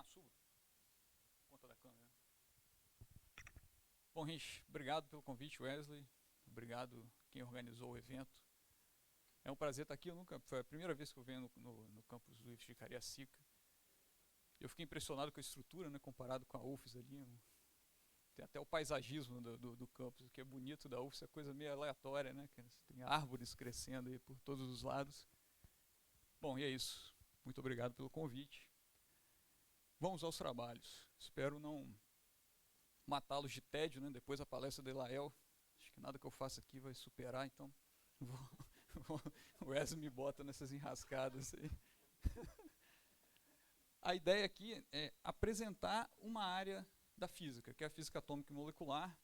Suba. Conta da câmera. Bom, gente, obrigado pelo convite, Wesley. Obrigado quem organizou o evento. É um prazer estar aqui. Foi a primeira vez que eu venho no campus do IFES de Cariacica. Eu fiquei impressionado com a estrutura, né, comparado com a UFES ali. Tem até o paisagismo do campus, que é bonito da UFES, é coisa meio aleatória, né? Tem árvores crescendo aí por todos os lados. Bom, e é isso. Muito obrigado pelo convite. Vamos aos trabalhos. Espero não matá-los de tédio, né? Depois da palestra de Lael. Acho que nada que eu faça aqui vai superar, então o Wesley me bota nessas enrascadas aí. A ideia aqui é apresentar uma área da física, que é a física atômica e molecular.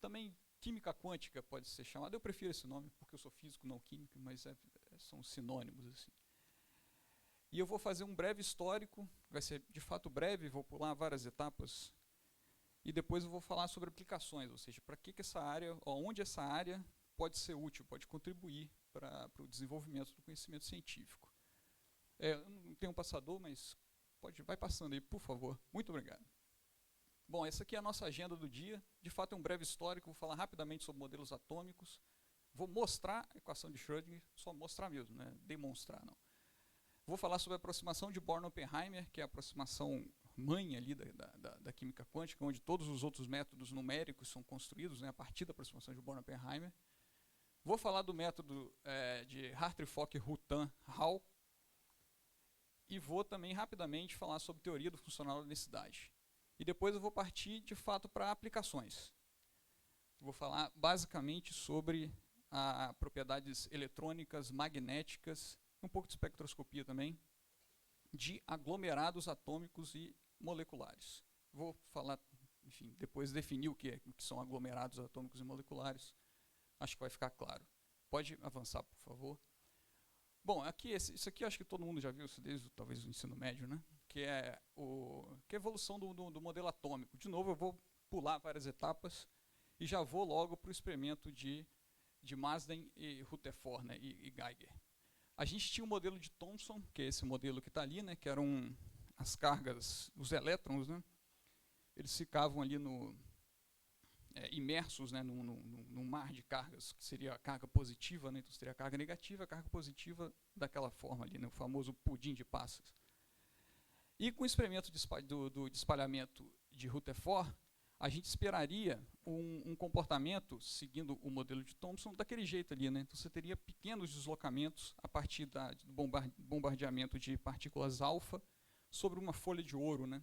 Também química quântica pode ser chamada. Eu prefiro esse nome porque eu sou físico, não químico, mas são sinônimos assim. E eu vou fazer um breve histórico, vai ser de fato breve, vou pular várias etapas. E depois eu vou falar sobre aplicações, ou seja, para que essa área, onde essa área pode ser útil, pode contribuir para o desenvolvimento do conhecimento científico. Eu não tenho um passador, mas vai passando aí, por favor. Muito obrigado. Bom, essa aqui é a nossa agenda do dia. De fato, é um breve histórico, vou falar rapidamente sobre modelos atômicos. Vou mostrar a equação de Schrödinger, só mostrar mesmo, né? Demonstrar não. Vou falar sobre a aproximação de Born-Oppenheimer, que é a aproximação mãe ali da química quântica, onde todos os outros métodos numéricos são construídos, né, a partir da aproximação de Born-Oppenheimer. Vou falar do método de Hartree-Fock-Rutan-Hall e vou também rapidamente falar sobre teoria do funcional da densidade. E depois eu vou partir, de fato, para aplicações. Vou falar basicamente sobre propriedades eletrônicas, magnéticas, um pouco de espectroscopia também, de aglomerados atômicos e moleculares. Vou falar, enfim, depois definir o que são aglomerados atômicos e moleculares. Acho que vai ficar claro. Pode avançar, por favor. Bom, aqui, isso aqui acho que todo mundo já viu isso desde talvez o ensino médio, né? Que é a evolução do modelo atômico. De novo, eu vou pular várias etapas e já vou logo para o experimento de Marsden e Rutherford, né, e Geiger. A gente tinha o modelo de Thomson, que é esse modelo que está ali, né, que eram as cargas, os elétrons, né, eles ficavam ali imersos, né, num mar de cargas, que seria a carga positiva, né, então seria a carga negativa, a carga positiva daquela forma ali, né, o famoso pudim de passas. E com o experimento do espalhamento de Rutherford, a gente esperaria um comportamento, seguindo o modelo de Thomson, daquele jeito ali, né? Então você teria pequenos deslocamentos a partir do bombardeamento de partículas alfa sobre uma folha de ouro, né?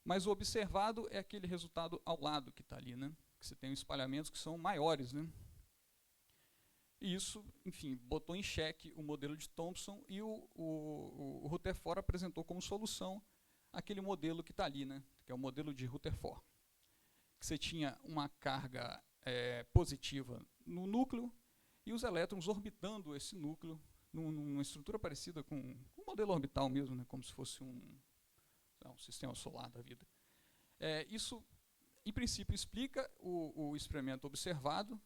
Mas o observado é aquele resultado ao lado que está ali, né? Que você tem espalhamentos que são maiores, né? E isso, enfim, botou em xeque o modelo de Thomson e o Rutherford apresentou como solução aquele modelo que está ali, né? Que é o modelo de Rutherford. Que você tinha uma carga positiva no núcleo e os elétrons orbitando esse núcleo numa estrutura parecida com um modelo orbital mesmo, né, como se fosse um sistema solar da vida. Isso, em princípio, explica o experimento observado,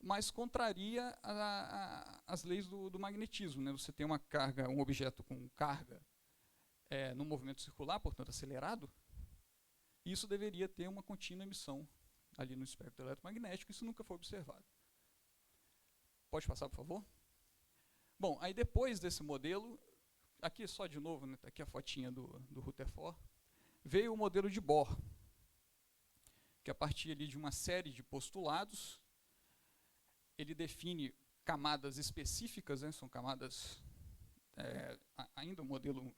mas contraria as leis do magnetismo, né? Você tem um objeto com carga no movimento circular, portanto acelerado. Isso deveria ter uma contínua emissão ali no espectro eletromagnético, isso nunca foi observado. Pode passar, por favor? Bom, aí depois desse modelo, aqui só de novo, né, tá aqui a fotinha do Rutherford, veio o modelo de Bohr, que a partir ali de uma série de postulados, ele define camadas específicas, né, são camadas, ainda um modelo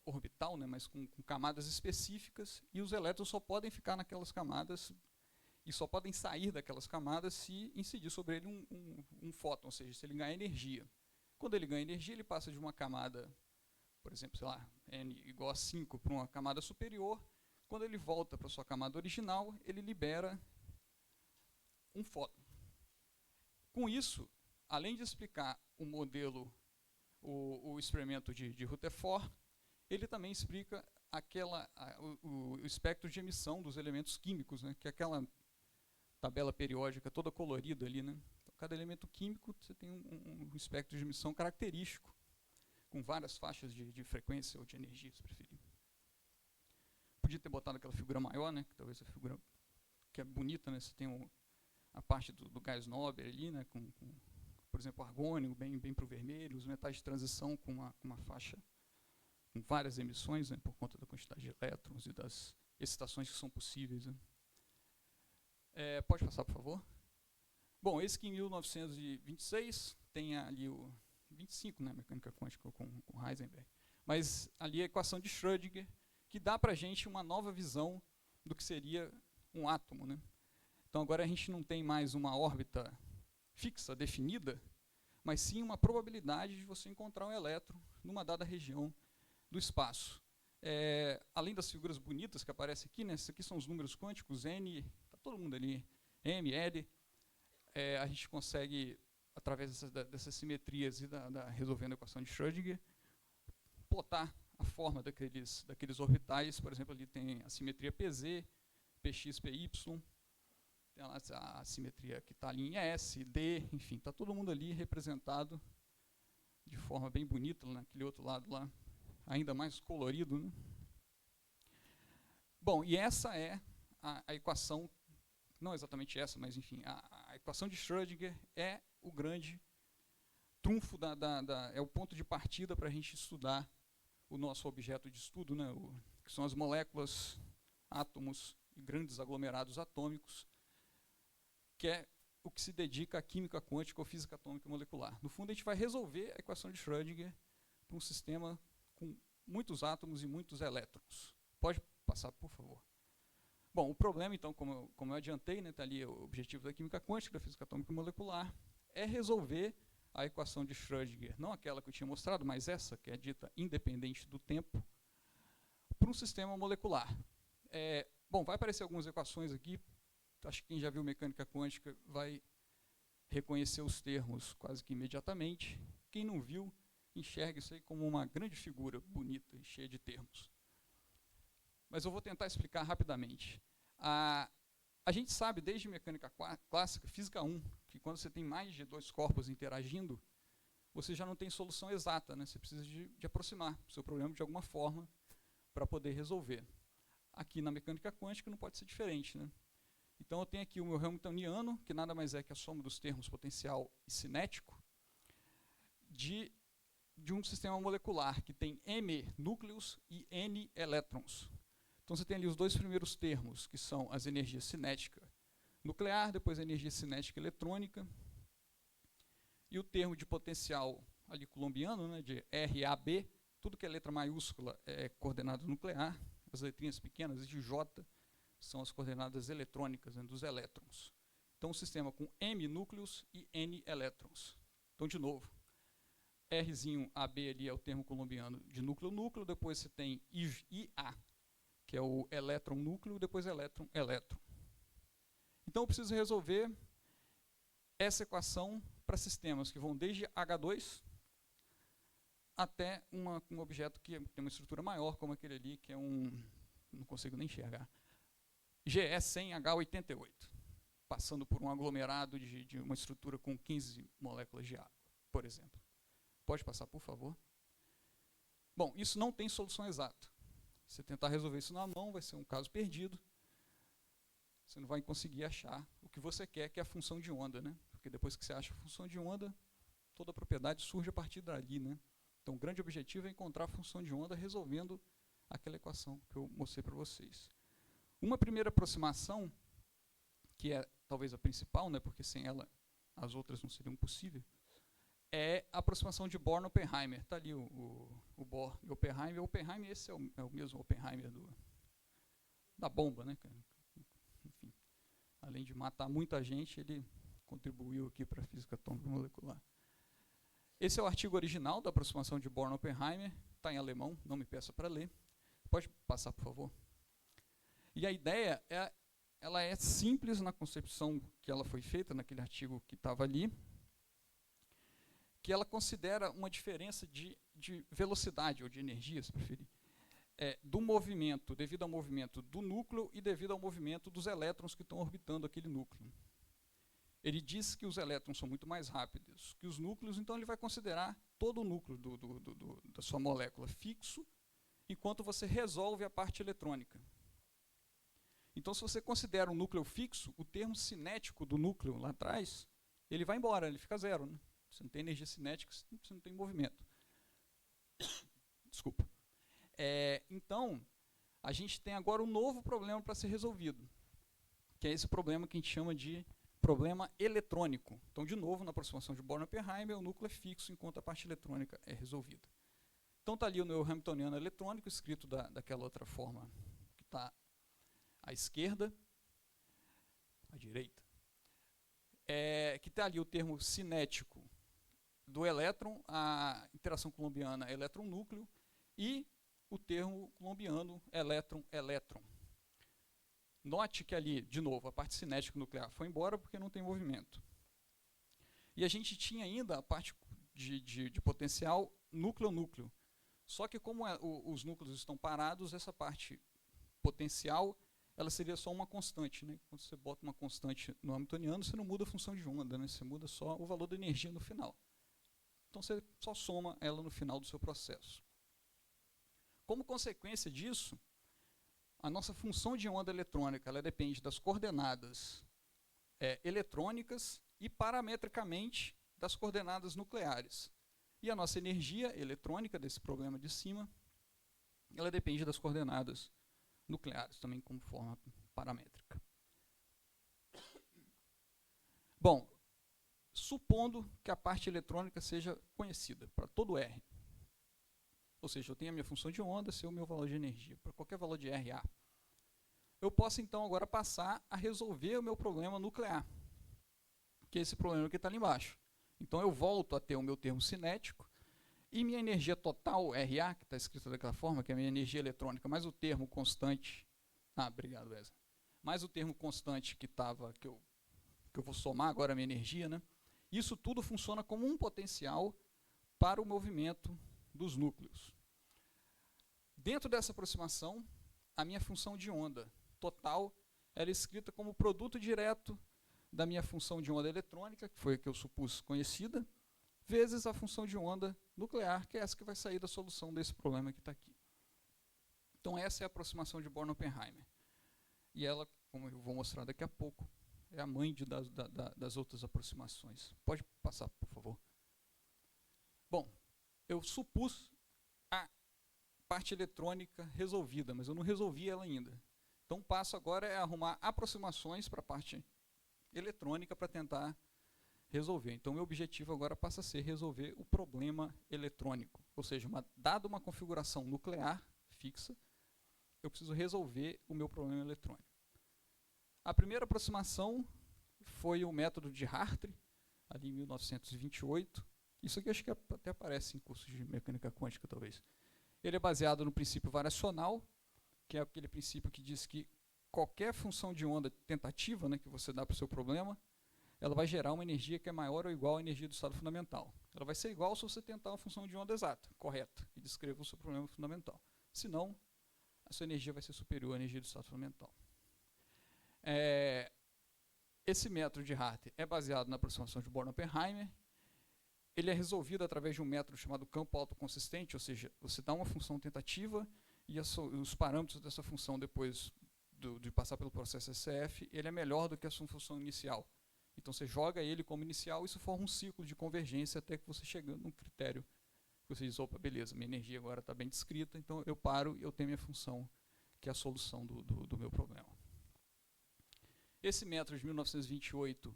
orbital, né, mas com camadas específicas, e os elétrons só podem ficar naquelas camadas e só podem sair daquelas camadas se incidir sobre ele um fóton, ou seja, se ele ganhar energia. Quando ele ganha energia, ele passa de uma camada, por exemplo, sei lá, n igual a 5 para uma camada superior. Quando ele volta para a sua camada original, ele libera um fóton. Com isso, além de explicar o modelo, o experimento de Rutherford, ele também explica o espectro de emissão dos elementos químicos, né, que é aquela tabela periódica toda colorida ali, né? Então, cada elemento químico você tem um espectro de emissão característico. com várias faixas de frequência ou de energia, se preferir. Podia ter botado aquela figura maior, né, que talvez a figura que é bonita, né, você tem a parte do gás nobre ali, né, com, por exemplo, argônio, bem para o vermelho, os metais de transição com uma faixa com várias emissões, né, por conta da quantidade de elétrons e das excitações que são possíveis. Né. Pode passar, por favor? Bom, esse que em 1926 tem ali o 25, né, mecânica quântica com Heisenberg, mas ali a equação de Schrödinger, que dá para a gente uma nova visão do que seria um átomo. Né. Então agora a gente não tem mais uma órbita fixa, definida, mas sim uma probabilidade de você encontrar um elétron numa dada região do espaço. Além das figuras bonitas que aparecem aqui, né, esses aqui são os números quânticos, N, está todo mundo ali, M, L, a gente consegue, através dessas simetrias e resolvendo a equação de Schrödinger, plotar a forma daqueles orbitais. Por exemplo, ali tem a simetria PZ, PX, PY, tem a simetria que está ali em S, D, enfim, está todo mundo ali representado de forma bem bonita, naquele outro lado lá, ainda mais colorido. Né? Bom, e essa é a equação, não exatamente essa, mas enfim, a equação de Schrödinger é o grande trunfo, é o ponto de partida para a gente estudar o nosso objeto de estudo, né, que são as moléculas, átomos e grandes aglomerados atômicos, que é o que se dedica à química quântica ou física atômica molecular. No fundo, a gente vai resolver a equação de Schrödinger para um sistema com muitos átomos e muitos elétrons. Pode passar, por favor. Bom, o problema, então, como eu adiantei, né, está ali o objetivo da química quântica, da física atômica molecular, é resolver a equação de Schrödinger, não aquela que eu tinha mostrado, mas essa, que é dita independente do tempo, para um sistema molecular. Bom, vai aparecer algumas equações aqui, acho que quem já viu mecânica quântica vai reconhecer os termos quase que imediatamente. Quem não viu, enxerga isso aí como uma grande figura bonita e cheia de termos. Mas eu vou tentar explicar rapidamente. A gente sabe, desde mecânica clássica, física 1, que quando você tem mais de dois corpos interagindo, você já não tem solução exata, né? Você precisa de aproximar o seu problema de alguma forma para poder resolver. Aqui na mecânica quântica não pode ser diferente. Né? Então eu tenho aqui o meu Hamiltoniano, que nada mais é que a soma dos termos potencial e cinético, de um sistema molecular que tem M núcleos e N elétrons. Então você tem ali os dois primeiros termos, que são as energias cinética nuclear, depois a energia cinética eletrônica, e o termo de potencial ali colombiano, né, de RAB, tudo que é letra maiúscula é coordenada nuclear, as letrinhas pequenas de J são as coordenadas eletrônicas, né, dos elétrons. Então um sistema com M núcleos e N elétrons. Então, de novo, Rzinho AB ali é o termo colombiano de núcleo-núcleo, depois você tem IA, que é o elétron-núcleo, depois elétron-elétron. Então eu preciso resolver essa equação para sistemas que vão desde H2 até um objeto que tem uma estrutura maior, como aquele ali, que é não consigo nem enxergar, GE100H88, passando por um aglomerado de uma estrutura com 15 moléculas de água, por exemplo. Pode passar, por favor? Bom, isso não tem solução exata. Se você tentar resolver isso na mão, vai ser um caso perdido. Você não vai conseguir achar o que você quer, que é a função de onda, né? Porque depois que você acha a função de onda, toda a propriedade surge a partir dali, né? Então, o grande objetivo é encontrar a função de onda resolvendo aquela equação que eu mostrei para vocês. Uma primeira aproximação, que é talvez a principal, né, porque sem ela as outras não seriam possíveis, é a aproximação de Born-Oppenheimer. Está ali o Bohr e Oppenheimer. Oppenheimer, esse é o mesmo Oppenheimer da bomba, né? Enfim, além de matar muita gente, ele contribuiu aqui para a física atômica molecular. Esse é o artigo original da aproximação de Born-Oppenheimer. Está em alemão, não me peça para ler. Pode passar, por favor? E a ideia ela é simples na concepção que ela foi feita naquele artigo que estava ali, que ela considera uma diferença de velocidade ou de energia, se preferir, do movimento, devido ao movimento do núcleo e devido ao movimento dos elétrons que estão orbitando aquele núcleo. ele diz que os elétrons são muito mais rápidos que os núcleos, então ele vai considerar todo o núcleo da sua molécula fixo, enquanto você resolve a parte eletrônica. Então, se você considera um núcleo fixo, o termo cinético do núcleo lá atrás, ele vai embora, ele fica zero, né? Você não tem energia cinética, você não tem movimento. Desculpa. Então, a gente tem agora um novo problema para ser resolvido, que é esse problema que a gente chama de problema eletrônico. Então, de novo, na aproximação de Born-Oppenheimer, o núcleo é fixo, enquanto a parte eletrônica é resolvida. Então, está ali o meu Hamiltoniano eletrônico, escrito daquela outra forma que está à esquerda, à direita, que está ali o termo cinético do elétron, a interação coulombiana elétron-núcleo, e o termo coulombiano elétron-elétron. Note que ali, de novo, a parte cinética nuclear foi embora porque não tem movimento. E a gente tinha ainda a parte de potencial núcleo-núcleo. Só que como os núcleos estão parados, essa parte potencial ela seria só uma constante, né? Quando você bota uma constante no Hamiltoniano, você não muda a função de onda, né? Você muda só o valor da energia no final. Então você só soma ela no final do seu processo. Como consequência disso, a nossa função de onda eletrônica ela depende das coordenadas eletrônicas e parametricamente das coordenadas nucleares. E a nossa energia eletrônica desse problema de cima, ela depende das coordenadas nucleares, também como forma paramétrica. Bom, supondo que a parte eletrônica seja conhecida para todo R, ou seja, eu tenho a minha função de onda, esse é o meu valor de energia, para qualquer valor de RA, eu posso então agora passar a resolver o meu problema nuclear, que é esse problema que está ali embaixo. Então eu volto a ter o meu termo cinético, e minha energia total, RA, que está escrito daquela forma, que é a minha energia eletrônica, mais o termo constante, obrigado, Wesley, mais o termo constante que eu vou somar agora a minha energia, né? Isso tudo funciona como um potencial para o movimento dos núcleos. Dentro dessa aproximação, a minha função de onda total era escrita como produto direto da minha função de onda eletrônica, que foi a que eu supus conhecida, vezes a função de onda nuclear, que é essa que vai sair da solução desse problema que está aqui. Então essa é a aproximação de Born-Oppenheimer. E ela, como eu vou mostrar daqui a pouco, é a mãe das outras aproximações. Pode passar, por favor. Bom, eu supus a parte eletrônica resolvida, mas eu não resolvi ela ainda. Então o passo agora é arrumar aproximações para a parte eletrônica para tentar resolver. Então meu objetivo agora passa a ser resolver o problema eletrônico. Ou seja, dada uma configuração nuclear fixa, eu preciso resolver o meu problema eletrônico. A primeira aproximação foi o método de Hartree, ali em 1928. Isso aqui acho que até aparece em cursos de mecânica quântica, talvez. Ele é baseado no princípio variacional, que é aquele princípio que diz que qualquer função de onda tentativa, né, que você dá para o seu problema, ela vai gerar uma energia que é maior ou igual à energia do estado fundamental. Ela vai ser igual se você tentar uma função de onda exata, correta, que descreva o seu problema fundamental. Senão, a sua energia vai ser superior à energia do estado fundamental. Esse método de Hartree é baseado na aproximação de Born-Oppenheimer. Ele é resolvido através de um método chamado campo autoconsistente, ou seja, você dá uma função tentativa e os parâmetros dessa função depois de passar pelo processo SCF, ele é melhor do que a sua função inicial. Então você joga ele como inicial e isso forma um ciclo de convergência até que você chega num critério que você diz, opa, beleza, minha energia agora está bem descrita, então eu paro e eu tenho minha função, que é a solução do meu problema. Esse método de 1928,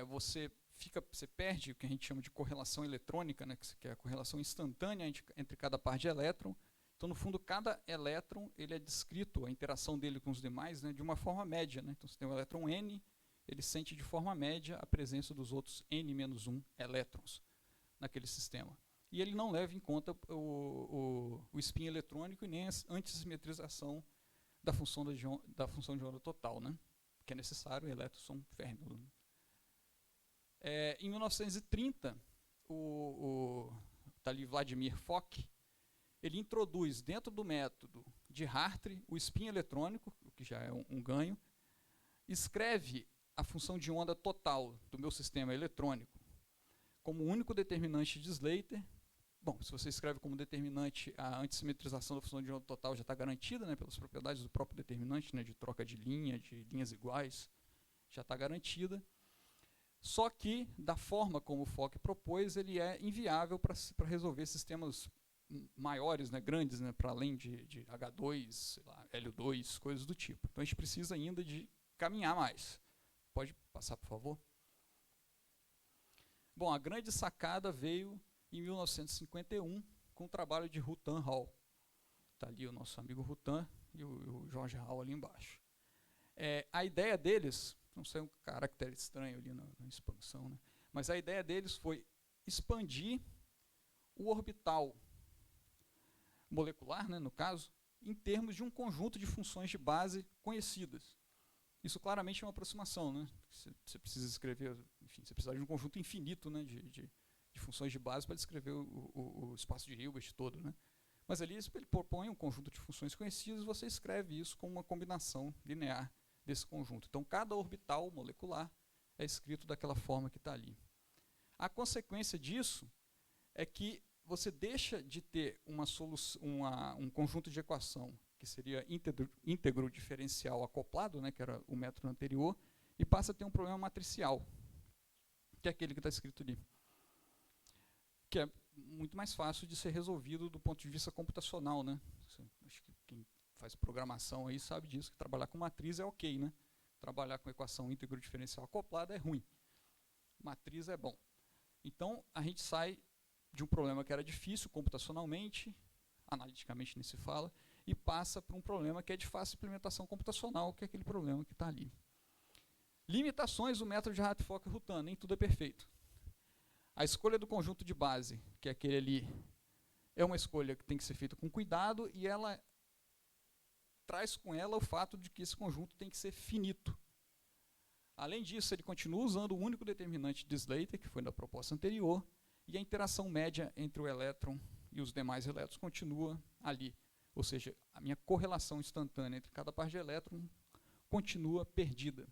você perde o que a gente chama de correlação eletrônica, né, que é a correlação instantânea entre cada par de elétron. Então, no fundo, cada elétron ele é descrito, a interação dele com os demais, né, de uma forma média. Né? Então, você tem o elétron N, ele sente de forma média a presença dos outros N-1 elétrons naquele sistema. E ele não leva em conta o spin eletrônico e nem a antissimetrização da função de onda total, né? Que é necessário, elétrons são férmions. Em 1930, tá ali Vladimir Fock, ele introduz dentro do método de Hartree o spin eletrônico, o que já é um ganho, escreve a função de onda total do meu sistema eletrônico como único determinante de Slater, bom, se você escreve como determinante, a antissimetrização da função de onda total já está garantida, né, pelas propriedades do próprio determinante, né, de troca de linhas iguais, já está garantida. Só que, da forma como o Fock propôs, ele é inviável para resolver sistemas maiores, né, grandes, né, para além de H2, sei lá, L2, coisas do tipo. Então a gente precisa ainda de caminhar mais. Pode passar, por favor? Bom, a grande sacada veio em 1951 com o trabalho de Rutan Hall. Está ali o nosso amigo Rutan e o George Hall ali embaixo. A ideia deles, não sei, um caractere estranho ali na expansão, né? Mas a ideia deles foi expandir o orbital molecular, né, no caso, em termos de um conjunto de funções de base conhecidas. Isso claramente é uma aproximação, né? Você precisa escrever, enfim, você precisa de um conjunto infinito, né, de funções de base para descrever o espaço de Hilbert todo, né? Mas ali ele propõe um conjunto de funções conhecidas, você escreve isso como uma combinação linear desse conjunto. Então, cada orbital molecular é escrito daquela forma que está ali. A consequência disso é que você deixa de ter um conjunto de equação que seria íntegro diferencial acoplado, né, que era o método anterior, e passa a ter um problema matricial, que é aquele que está escrito ali, que é muito mais fácil de ser resolvido do ponto de vista computacional, né? Acho que quem faz programação aí sabe disso, que trabalhar com matriz é ok, né? Trabalhar com equação íntegro diferencial acoplada é ruim. Matriz é bom. Então, a gente sai de um problema que era difícil computacionalmente, analiticamente nem se fala, e passa para um problema que é de fácil implementação computacional, que é aquele problema que está ali. Limitações do método de Hartree-Fock-Rutan, nem tudo é perfeito. A escolha do conjunto de base, que é aquele ali, é uma escolha que tem que ser feita com cuidado, e ela traz com ela o fato de que esse conjunto tem que ser finito. Além disso, ele continua usando o único determinante de Slater, que foi da proposta anterior, e a interação média entre o elétron e os demais elétrons continua ali. Ou seja, a minha correlação instantânea entre cada par de elétron continua perdida.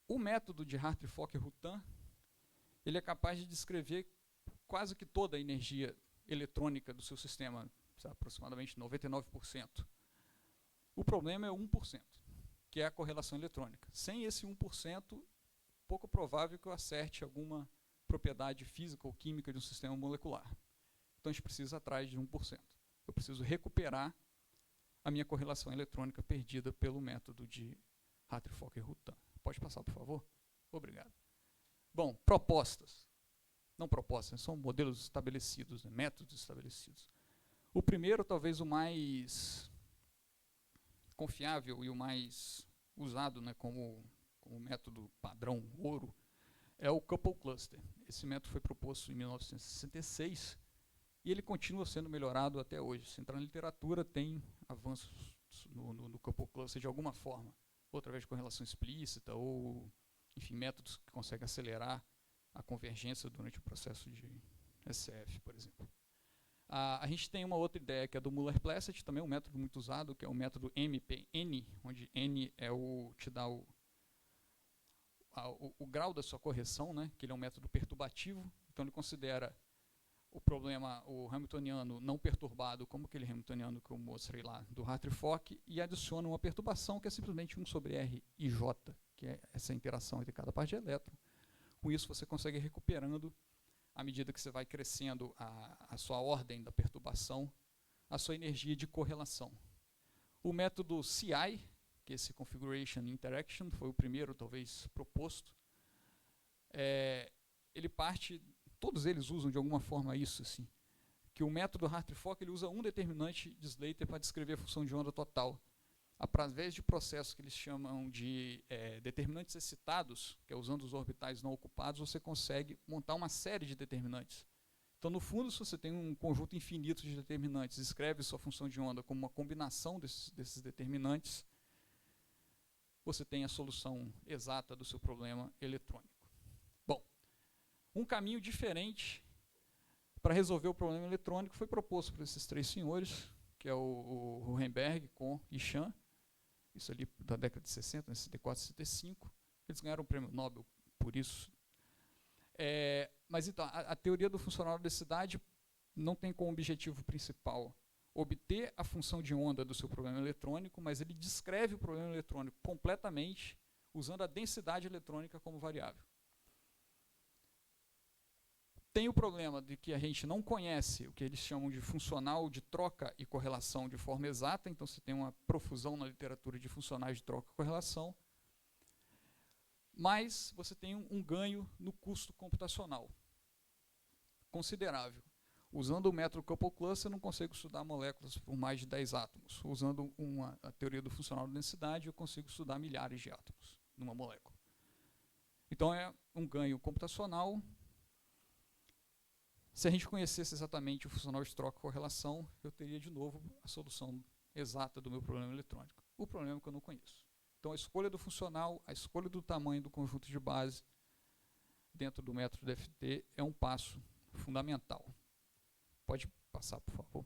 O método de Hartree-Fock-Rutan, ele é capaz de descrever quase que toda a energia eletrônica do seu sistema, aproximadamente 99%. O problema é 1%, que é a correlação eletrônica. Sem esse 1%, pouco provável que eu acerte alguma propriedade física ou química de um sistema molecular. Então a gente precisa atrás de 1%. Eu preciso recuperar a minha correlação eletrônica perdida pelo método de Hartree-Fock-Rutan. Pode passar, por favor? Obrigado. Bom, propostas. Não propostas, são modelos estabelecidos, né, métodos estabelecidos. O primeiro, talvez o mais confiável e o mais usado, né, como método padrão ouro, é o Couple Cluster. Esse método foi proposto em 1966 e ele continua sendo melhorado até hoje. Se entrar na literatura, tem avanços no Couple Cluster de alguma forma, ou através de correlação explícita, ou, enfim, métodos que conseguem acelerar a convergência durante o processo de SF, por exemplo. A gente tem uma outra ideia, que é do Muller-Plesset, também um método muito usado, que é o método MPN, onde N é te dá o grau da sua correção, né, que ele é um método perturbativo, então ele considera o problema, o hamiltoniano não perturbado, como aquele hamiltoniano que eu mostrei lá, do Hartree-Fock, e adiciona uma perturbação que é simplesmente 1 sobre R e J, que é essa interação entre cada par de elétron. Com isso você consegue ir recuperando, à medida que você vai crescendo a sua ordem da perturbação, a sua energia de correlação. O método CI, que é esse Configuration Interaction, foi o primeiro, talvez, proposto. Ele parte, todos eles usam de alguma forma isso, assim, que o método Hartree-Fock ele usa um determinante de Slater para descrever a função de onda total. Através de processos que eles chamam de determinantes excitados, que é usando os orbitais não ocupados, você consegue montar uma série de determinantes. Então, no fundo, se você tem um conjunto infinito de determinantes, escreve sua função de onda como uma combinação desses determinantes, você tem a solução exata do seu problema eletrônico. Bom, um caminho diferente para resolver o problema eletrônico foi proposto por esses três senhores, que é o Hohenberg, Kohn e Chan, isso ali da década de 60, 64, 65, Eles ganharam o prêmio Nobel por isso. Mas então, a teoria do funcional da densidade não tem como objetivo principal obter a função de onda do seu problema eletrônico, mas ele descreve o problema eletrônico completamente usando a densidade eletrônica como variável. Tem o problema de que a gente não conhece o que eles chamam de funcional de troca e correlação de forma exata, então você tem uma profusão na literatura de funcionais de troca e correlação, mas você tem um ganho no custo computacional considerável. Usando o método couple cluster, eu não consigo estudar moléculas por mais de 10 átomos. Usando a teoria do funcional da densidade, eu consigo estudar milhares de átomos numa molécula. Então é um ganho computacional. Se a gente conhecesse exatamente o funcional de troca e correlação, eu teria de novo a solução exata do meu problema eletrônico. O problema é que eu não conheço. Então a escolha do funcional, a escolha do tamanho do conjunto de base dentro do método DFT é um passo fundamental. Pode passar, por favor.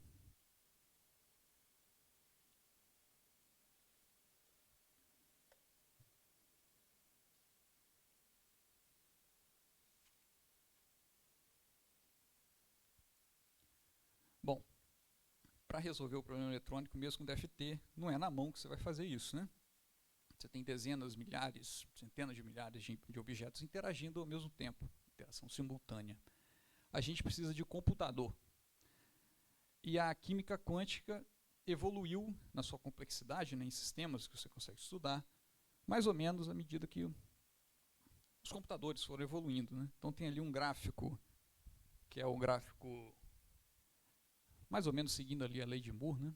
Bom, para resolver o problema eletrônico, mesmo com DFT, não é na mão que você vai fazer isso, né? Você tem dezenas, milhares, centenas de milhares de objetos interagindo ao mesmo tempo, interação simultânea. A gente precisa de computador. E a química quântica evoluiu na sua complexidade, né, em sistemas que você consegue estudar, mais ou menos à medida que os computadores foram evoluindo, né? Então tem ali um gráfico, que é o gráfico mais ou menos seguindo ali a lei de Moore, né?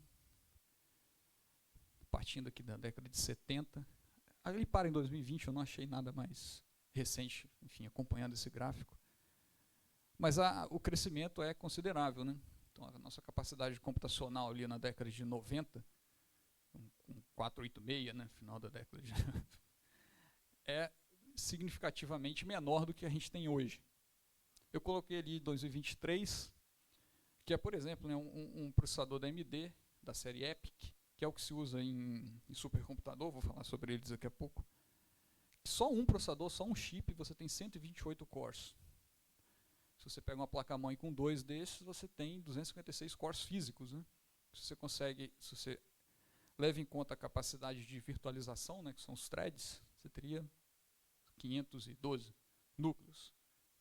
Partindo aqui da década de 70. Ele para em 2020, eu não achei nada mais recente, enfim, acompanhando esse gráfico. Mas o crescimento é considerável, né? Então, a nossa capacidade computacional ali na década de 90, com 486, né, final da década de é significativamente menor do que a gente tem hoje. Eu coloquei ali 2023, que é, por exemplo, né, um processador da AMD, da série EPIC, que é o que se usa em supercomputador, vou falar sobre eles daqui a pouco. Só um processador, só um chip, você tem 128 cores. Se você pega uma placa-mãe com 2 desses, você tem 256 cores físicos, né? Se você leva em conta a capacidade de virtualização, né, que são os threads, você teria 512 núcleos.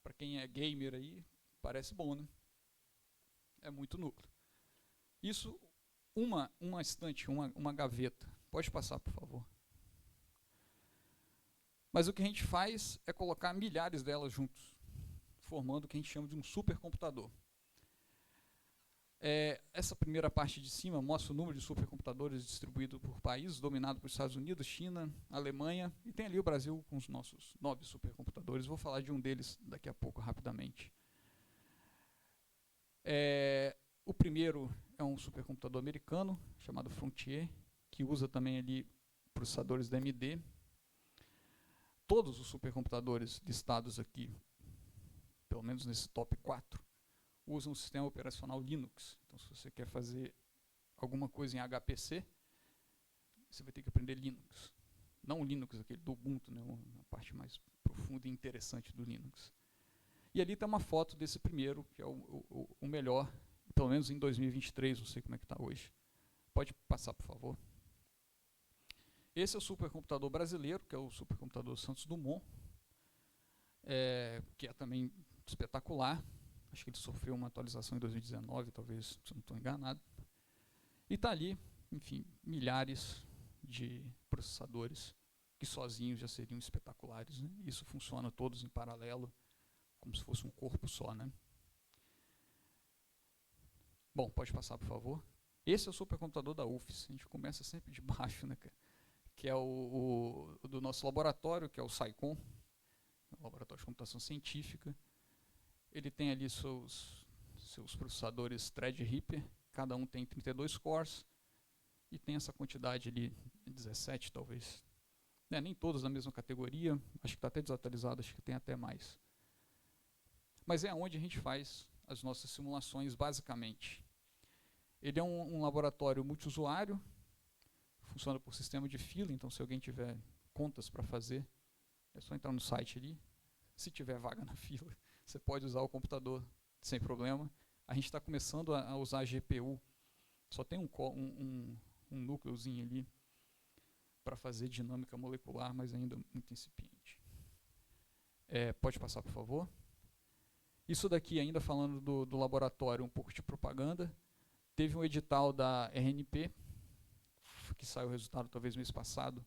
Para quem é gamer aí, parece bom, né? É muito núcleo. Isso, uma estante, uma gaveta. Pode passar, por favor. Mas o que a gente faz é colocar milhares delas juntos, formando o que a gente chama de um supercomputador. Essa primeira parte de cima mostra o número de supercomputadores distribuído por países, dominado por Estados Unidos, China, Alemanha, e tem ali o Brasil com os nossos 9 supercomputadores. Vou falar de um deles daqui a pouco, rapidamente. O primeiro é um supercomputador americano, chamado Frontier, que usa também ali processadores da AMD. Todos os supercomputadores listados aqui, pelo menos nesse top 4, usam o sistema operacional Linux. Então, se você quer fazer alguma coisa em HPC, você vai ter que aprender Linux. Não o Linux, aquele do Ubuntu, né, a parte mais profunda e interessante do Linux. E ali está uma foto desse primeiro, que é o melhor, pelo menos em 2023, não sei como é que está hoje. Pode passar, por favor. Esse é o supercomputador brasileiro, que é o supercomputador Santos Dumont, que é também espetacular. Acho que ele sofreu uma atualização em 2019, talvez, se eu não estou enganado. E está ali, enfim, milhares de processadores que sozinhos já seriam espetaculares, né? Isso funciona todos em paralelo, como se fosse um corpo só, né? Bom, pode passar, por favor. Esse é o supercomputador da UFES. A gente começa sempre de baixo, né, que é o do nosso laboratório, que é o SciComm, o Laboratório de Computação Científica. Ele tem ali seus processadores Threadripper, cada um tem 32 cores, e tem essa quantidade ali, 17 talvez. Nem todos na mesma categoria, acho que está até desatualizado, acho que tem até mais. Mas é onde a gente faz as nossas simulações, basicamente. Ele é um laboratório multiusuário, funciona por sistema de fila, então se alguém tiver contas para fazer, É só entrar no site ali. Se tiver vaga na fila, você pode usar o computador sem problema. A gente está começando a usar a GPU. Só tem um núcleozinho ali para fazer dinâmica molecular, mas ainda muito incipiente. Pode passar, por favor. Isso daqui, ainda falando do laboratório, um pouco de propaganda. Teve um edital da RNP, que saiu o resultado talvez mês passado,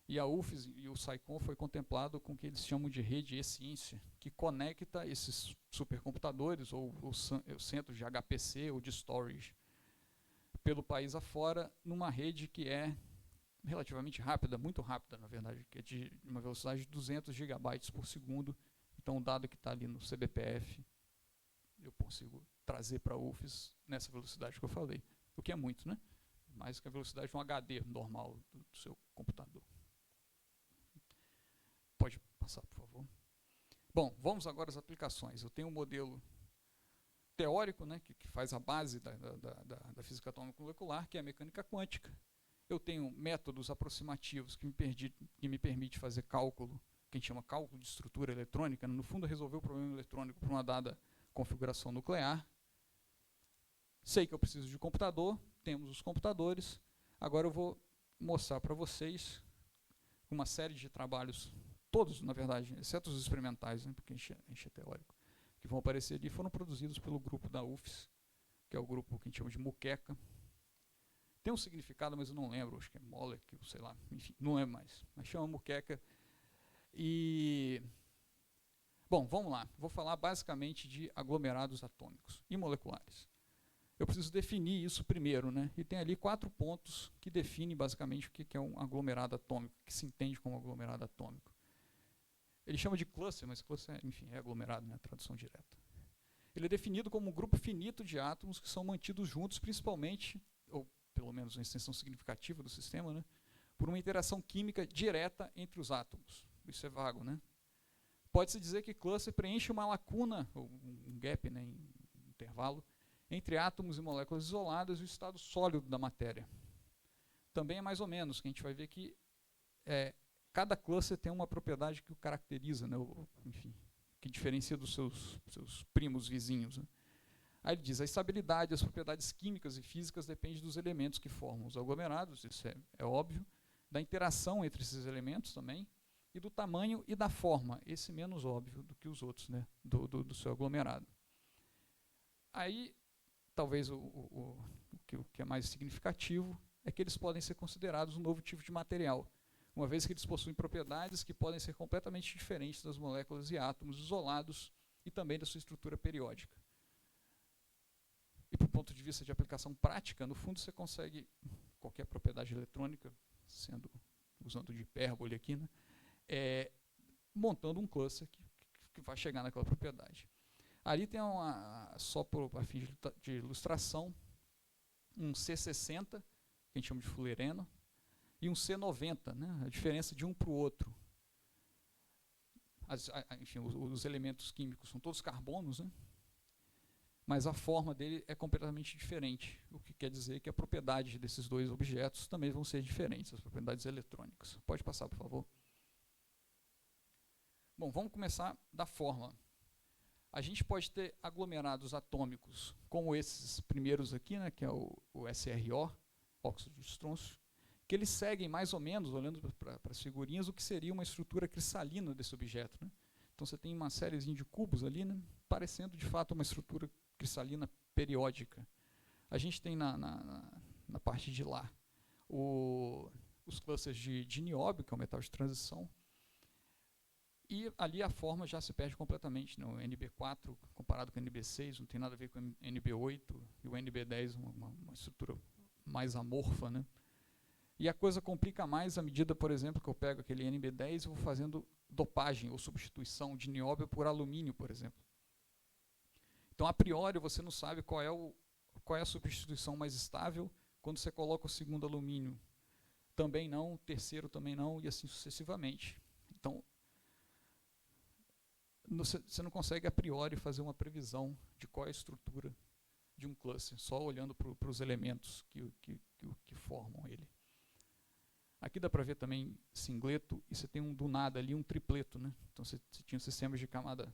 e a UFES e o SciComm foi contemplado com o que eles chamam de rede e-ciência, que conecta esses supercomputadores, ou os centros de HPC ou de storage, pelo país afora, numa rede que é relativamente rápida, muito rápida, na verdade, que é de uma velocidade de 200 gigabytes por segundo. Então, o dado que está ali no CBPF, eu consigo trazer para a UFES nessa velocidade que eu falei, o que é muito, né? Mais que a velocidade de um HD normal do seu computador. Pode passar, por favor. Bom, vamos agora às aplicações. Eu tenho um modelo teórico, né, que faz a base da física atômica molecular, que é a mecânica quântica. Eu tenho métodos aproximativos que me permitem fazer cálculo, que a gente chama cálculo de estrutura eletrônica, no fundo, resolver o problema eletrônico para uma dada configuração nuclear. Sei que eu preciso de computador, temos os computadores. Agora eu vou mostrar para vocês uma série de trabalhos, todos, na verdade, exceto os experimentais, né, porque a gente é teórico, que vão aparecer ali, foram produzidos pelo grupo da UFES, que é o grupo que a gente chama de muqueca. Tem um significado, mas eu não lembro, acho que é molecule, sei lá, enfim, não lembro mais, mas chama muqueca. E, bom, vamos lá, vou falar basicamente de aglomerados atômicos e moleculares. Eu preciso definir isso primeiro, né? E tem ali 4 pontos que definem basicamente o que é um aglomerado atômico, que se entende como aglomerado atômico. Ele chama de cluster, mas cluster, enfim, é aglomerado, né? A tradução direta. Ele é definido como um grupo finito de átomos que são mantidos juntos, principalmente, ou pelo menos uma extensão significativa do sistema, né? Por uma interação química direta entre os átomos. Isso é vago, né? Pode-se dizer que cluster preenche uma lacuna, ou um gap, né, em intervalo, entre átomos e moléculas isoladas e o estado sólido da matéria. Também é mais ou menos, que a gente vai ver que cada cluster tem uma propriedade que o caracteriza, né, enfim, que diferencia dos seus primos vizinhos. Né. Aí ele diz, a estabilidade, as propriedades químicas e físicas dependem dos elementos que formam os aglomerados, isso é óbvio, da interação entre esses elementos também, e do tamanho e da forma, esse menos óbvio do que os outros, né, do seu aglomerado. Aí, talvez o que é mais significativo é que eles podem ser considerados um novo tipo de material, uma vez que eles possuem propriedades que podem ser completamente diferentes das moléculas e átomos isolados e também da sua estrutura periódica. E, do ponto de vista de aplicação prática, no fundo você consegue qualquer propriedade eletrônica, usando de hipérbole aqui, né, montando um cluster que vai chegar naquela propriedade. Ali tem só a fim de ilustração, um C60, que a gente chama de fullereno, e um C90, né, a diferença de um para o outro. Enfim, os elementos químicos são todos carbonos, né, mas a forma dele é completamente diferente, o que quer dizer que a propriedade desses dois objetos também vão ser diferentes, as propriedades eletrônicas. Pode passar, por favor. Bom, vamos começar da forma. A gente pode ter aglomerados atômicos, como esses primeiros aqui, né, que é o SRO, óxido de estrôncio, que eles seguem mais ou menos, olhando para as figurinhas, o que seria uma estrutura cristalina desse objeto. Né? Então você tem uma sériezinha de cubos ali, né, parecendo de fato uma estrutura cristalina periódica. A gente tem na parte de lá os clusters de nióbio, que é o metal de transição, e ali a forma já se perde completamente. Né? O NB4 comparado com o NB6 não tem nada a ver com o NB8 e o NB10 uma estrutura mais amorfa. Né? E a coisa complica mais à medida, por exemplo, que eu pego aquele NB10 e vou fazendo dopagem ou substituição de nióbio por alumínio, por exemplo. Então, a priori, você não sabe qual é a substituição mais estável quando você coloca o segundo alumínio. Também não, o terceiro também não, e assim sucessivamente. Então, você não consegue a priori fazer uma previsão de qual é a estrutura de um cluster, só olhando para os elementos que formam ele. Aqui dá para ver também singleto, e você tem do nada ali um tripleto, né? Então você tinha um sistema de camada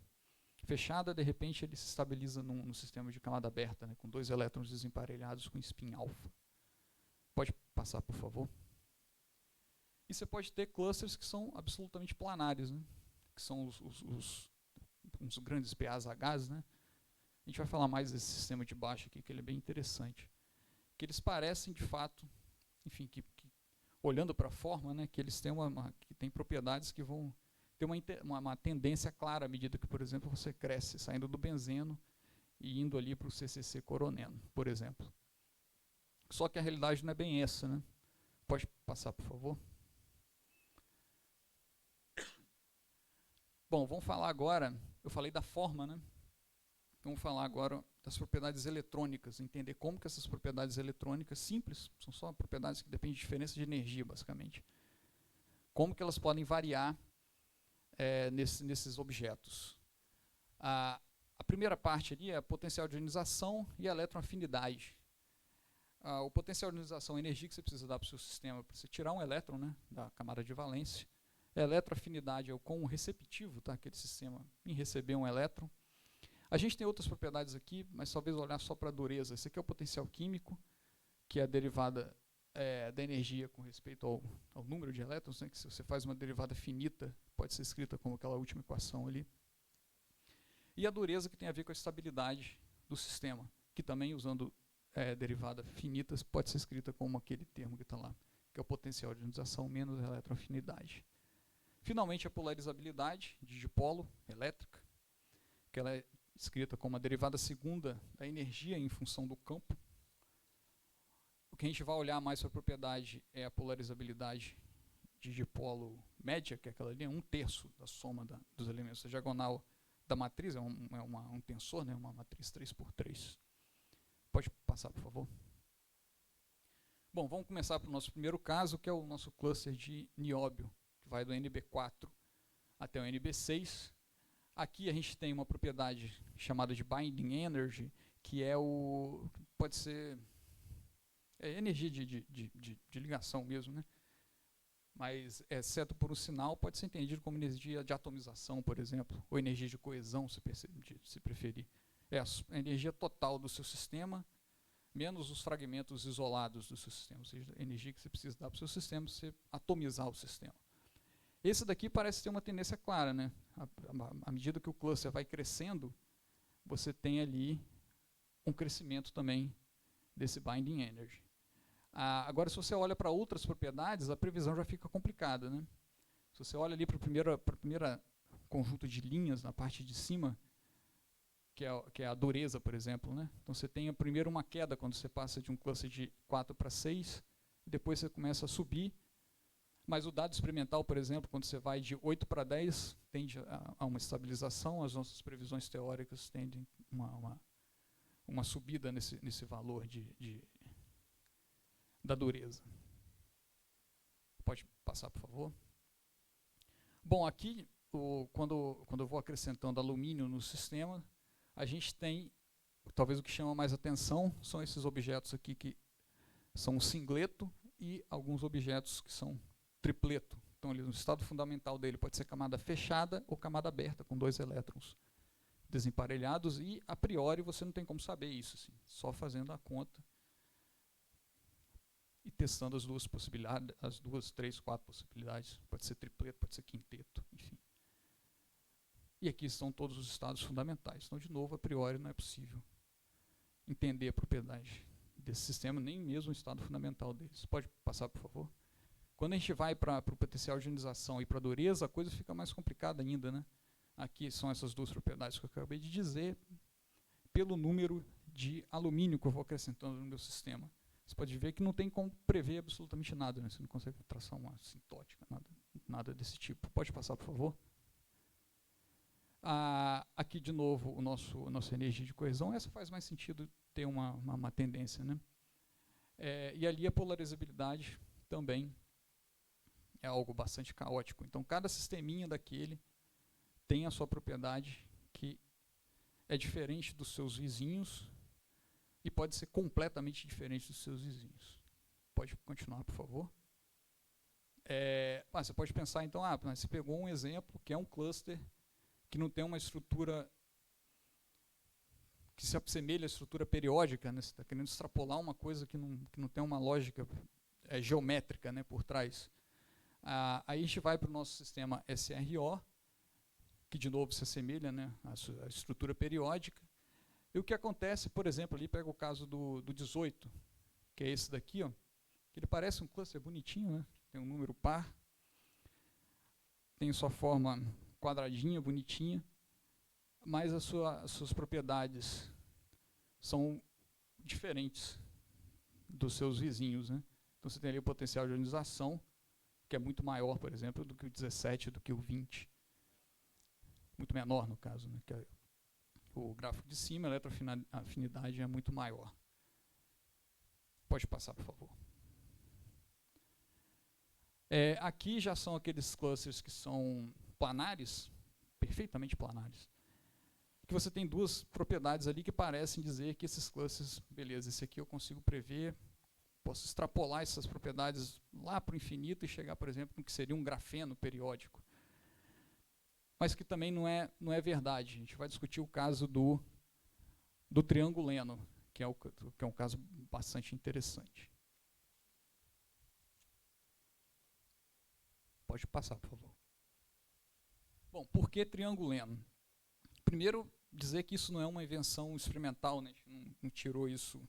fechada, de repente ele se estabiliza num sistema de camada aberta, né? Com 2 elétrons desemparelhados com spin alfa. Pode passar, por favor? E você pode ter clusters que são absolutamente planares, né? Que são uns grandes PAs-Hs, né? A gente vai falar mais desse sistema de baixo aqui, que ele é bem interessante. Que eles parecem, de fato, enfim, olhando para a forma, né, que eles têm que têm propriedades que vão ter uma tendência clara à medida que, por exemplo, você cresce, saindo do benzeno e indo ali para o CCC coroneno, por exemplo. Só que a realidade não é bem essa, né? Pode passar, por favor? Bom, vamos falar agora, eu falei da forma, né? Vamos falar agora das propriedades eletrônicas, entender como que essas propriedades eletrônicas simples, são só propriedades que dependem de diferença de energia, basicamente. Como que elas podem variar nesses objetos. A primeira parte ali é a potencial de ionização e a eletroafinidade. O potencial de ionização é a energia que você precisa dar para o seu sistema para você tirar um elétron, né, da camada de valência. A eletroafinidade é o quão receptivo está aquele sistema em receber um elétron. A gente tem outras propriedades aqui, mas talvez olhar só para a dureza. Esse aqui é o potencial químico, que é a derivada da energia com respeito ao número de elétrons, né, que se você faz uma derivada finita, pode ser escrita como aquela última equação ali. E a dureza, que tem a ver com a estabilidade do sistema, que também, usando derivada finitas, pode ser escrita como aquele termo que está lá, que é o potencial de ionização menos a eletroafinidade. Finalmente, a polarizabilidade de dipolo elétrica, que ela é escrita como a derivada segunda da energia em função do campo. O que a gente vai olhar mais para a propriedade é a polarizabilidade de dipolo média, que é aquela ali, é 1/3 da soma dos elementos. A diagonal da matriz é um tensor, né, uma matriz 3×3. Pode passar, por favor? Bom, vamos começar para o nosso primeiro caso, que é o nosso cluster de nióbio, que vai do NB4 até o NB6. Aqui a gente tem uma propriedade chamada de binding energy, que é pode ser energia de ligação mesmo, né? Mas, exceto por um sinal, pode ser entendido como energia de atomização, por exemplo, ou energia de coesão, se preferir. É a energia total do seu sistema, menos os fragmentos isolados do seu sistema, ou seja, a energia que você precisa dar para o seu sistema para você atomizar o sistema. Esse daqui parece ter uma tendência clara, né? À medida que o cluster vai crescendo, você tem ali um crescimento também desse binding energy. Agora, se você olha para outras propriedades, a previsão já fica complicada, né? Se você olha ali para o primeiro conjunto de linhas na parte de cima, que é a dureza, por exemplo, né? Então você tem primeiro uma queda quando você passa de um cluster de 4 para 6, depois você começa a subir, mas o dado experimental, por exemplo, quando você vai de 8 para 10, tende a uma estabilização, as nossas previsões teóricas tendem uma subida nesse valor da dureza. Pode passar, por favor? Bom, aqui, quando eu vou acrescentando alumínio no sistema, a gente tem, talvez o que chama mais atenção, são esses objetos aqui que são um singleto e alguns objetos que são tripleto. Então, o estado fundamental dele pode ser camada fechada ou camada aberta, com 2 elétrons desemparelhados, e, a priori, você não tem como saber isso, assim, só fazendo a conta e testando as duas possibilidades, as 2, 3, 4 possibilidades. Pode ser tripleto, pode ser quinteto, enfim. E aqui estão todos os estados fundamentais. Então, de novo, a priori, não é possível entender a propriedade desse sistema, nem mesmo o estado fundamental deles. Pode passar, por favor? Quando a gente vai para o potencial de ionização e para a dureza, a coisa fica mais complicada ainda, né? Aqui são essas duas propriedades que eu acabei de dizer, pelo número de alumínio que eu vou acrescentando no meu sistema. Você pode ver que não tem como prever absolutamente nada, né? Você não consegue traçar uma assintótica, nada desse tipo. Pode passar, por favor? Aqui, de novo, a nossa energia de coesão. Essa faz mais sentido ter uma tendência, né? E ali a polarizabilidade também é algo bastante caótico. Então, cada sisteminha daquele tem a sua propriedade que é diferente dos seus vizinhos e pode ser completamente diferente dos seus vizinhos. Pode continuar, por favor? Você pode pensar, então, você pegou um exemplo que é um cluster que não tem uma estrutura que se assemelha à estrutura periódica, né? Você está querendo extrapolar uma coisa que não tem uma lógica geométrica, né, por trás. Aí a gente vai para o nosso sistema SRO, que de novo se assemelha, né, à estrutura periódica. E o que acontece, por exemplo, ali pega o caso do 18, que é esse daqui, ó, que ele parece um cluster bonitinho, né, tem um número par, tem sua forma quadradinha, bonitinha, mas as suas propriedades são diferentes dos seus vizinhos, né? Então você tem ali o potencial de ionização, que é muito maior, por exemplo, do que o 17, do que o 20. Muito menor, no caso, né? Que é o gráfico de cima, a eletroafinidade é muito maior. Pode passar, por favor. Aqui já são aqueles clusters que são planares, perfeitamente planares, que você tem duas propriedades ali que parecem dizer que esses clusters, beleza, esse aqui eu consigo prever, posso extrapolar essas propriedades lá para o infinito e chegar, por exemplo, no que seria um grafeno periódico. Mas que também não é verdade. A gente vai discutir o caso do trianguleno, que é um caso bastante interessante. Pode passar, por favor. Bom, por que trianguleno? Primeiro, dizer que isso não é uma invenção experimental, né? A gente não tirou isso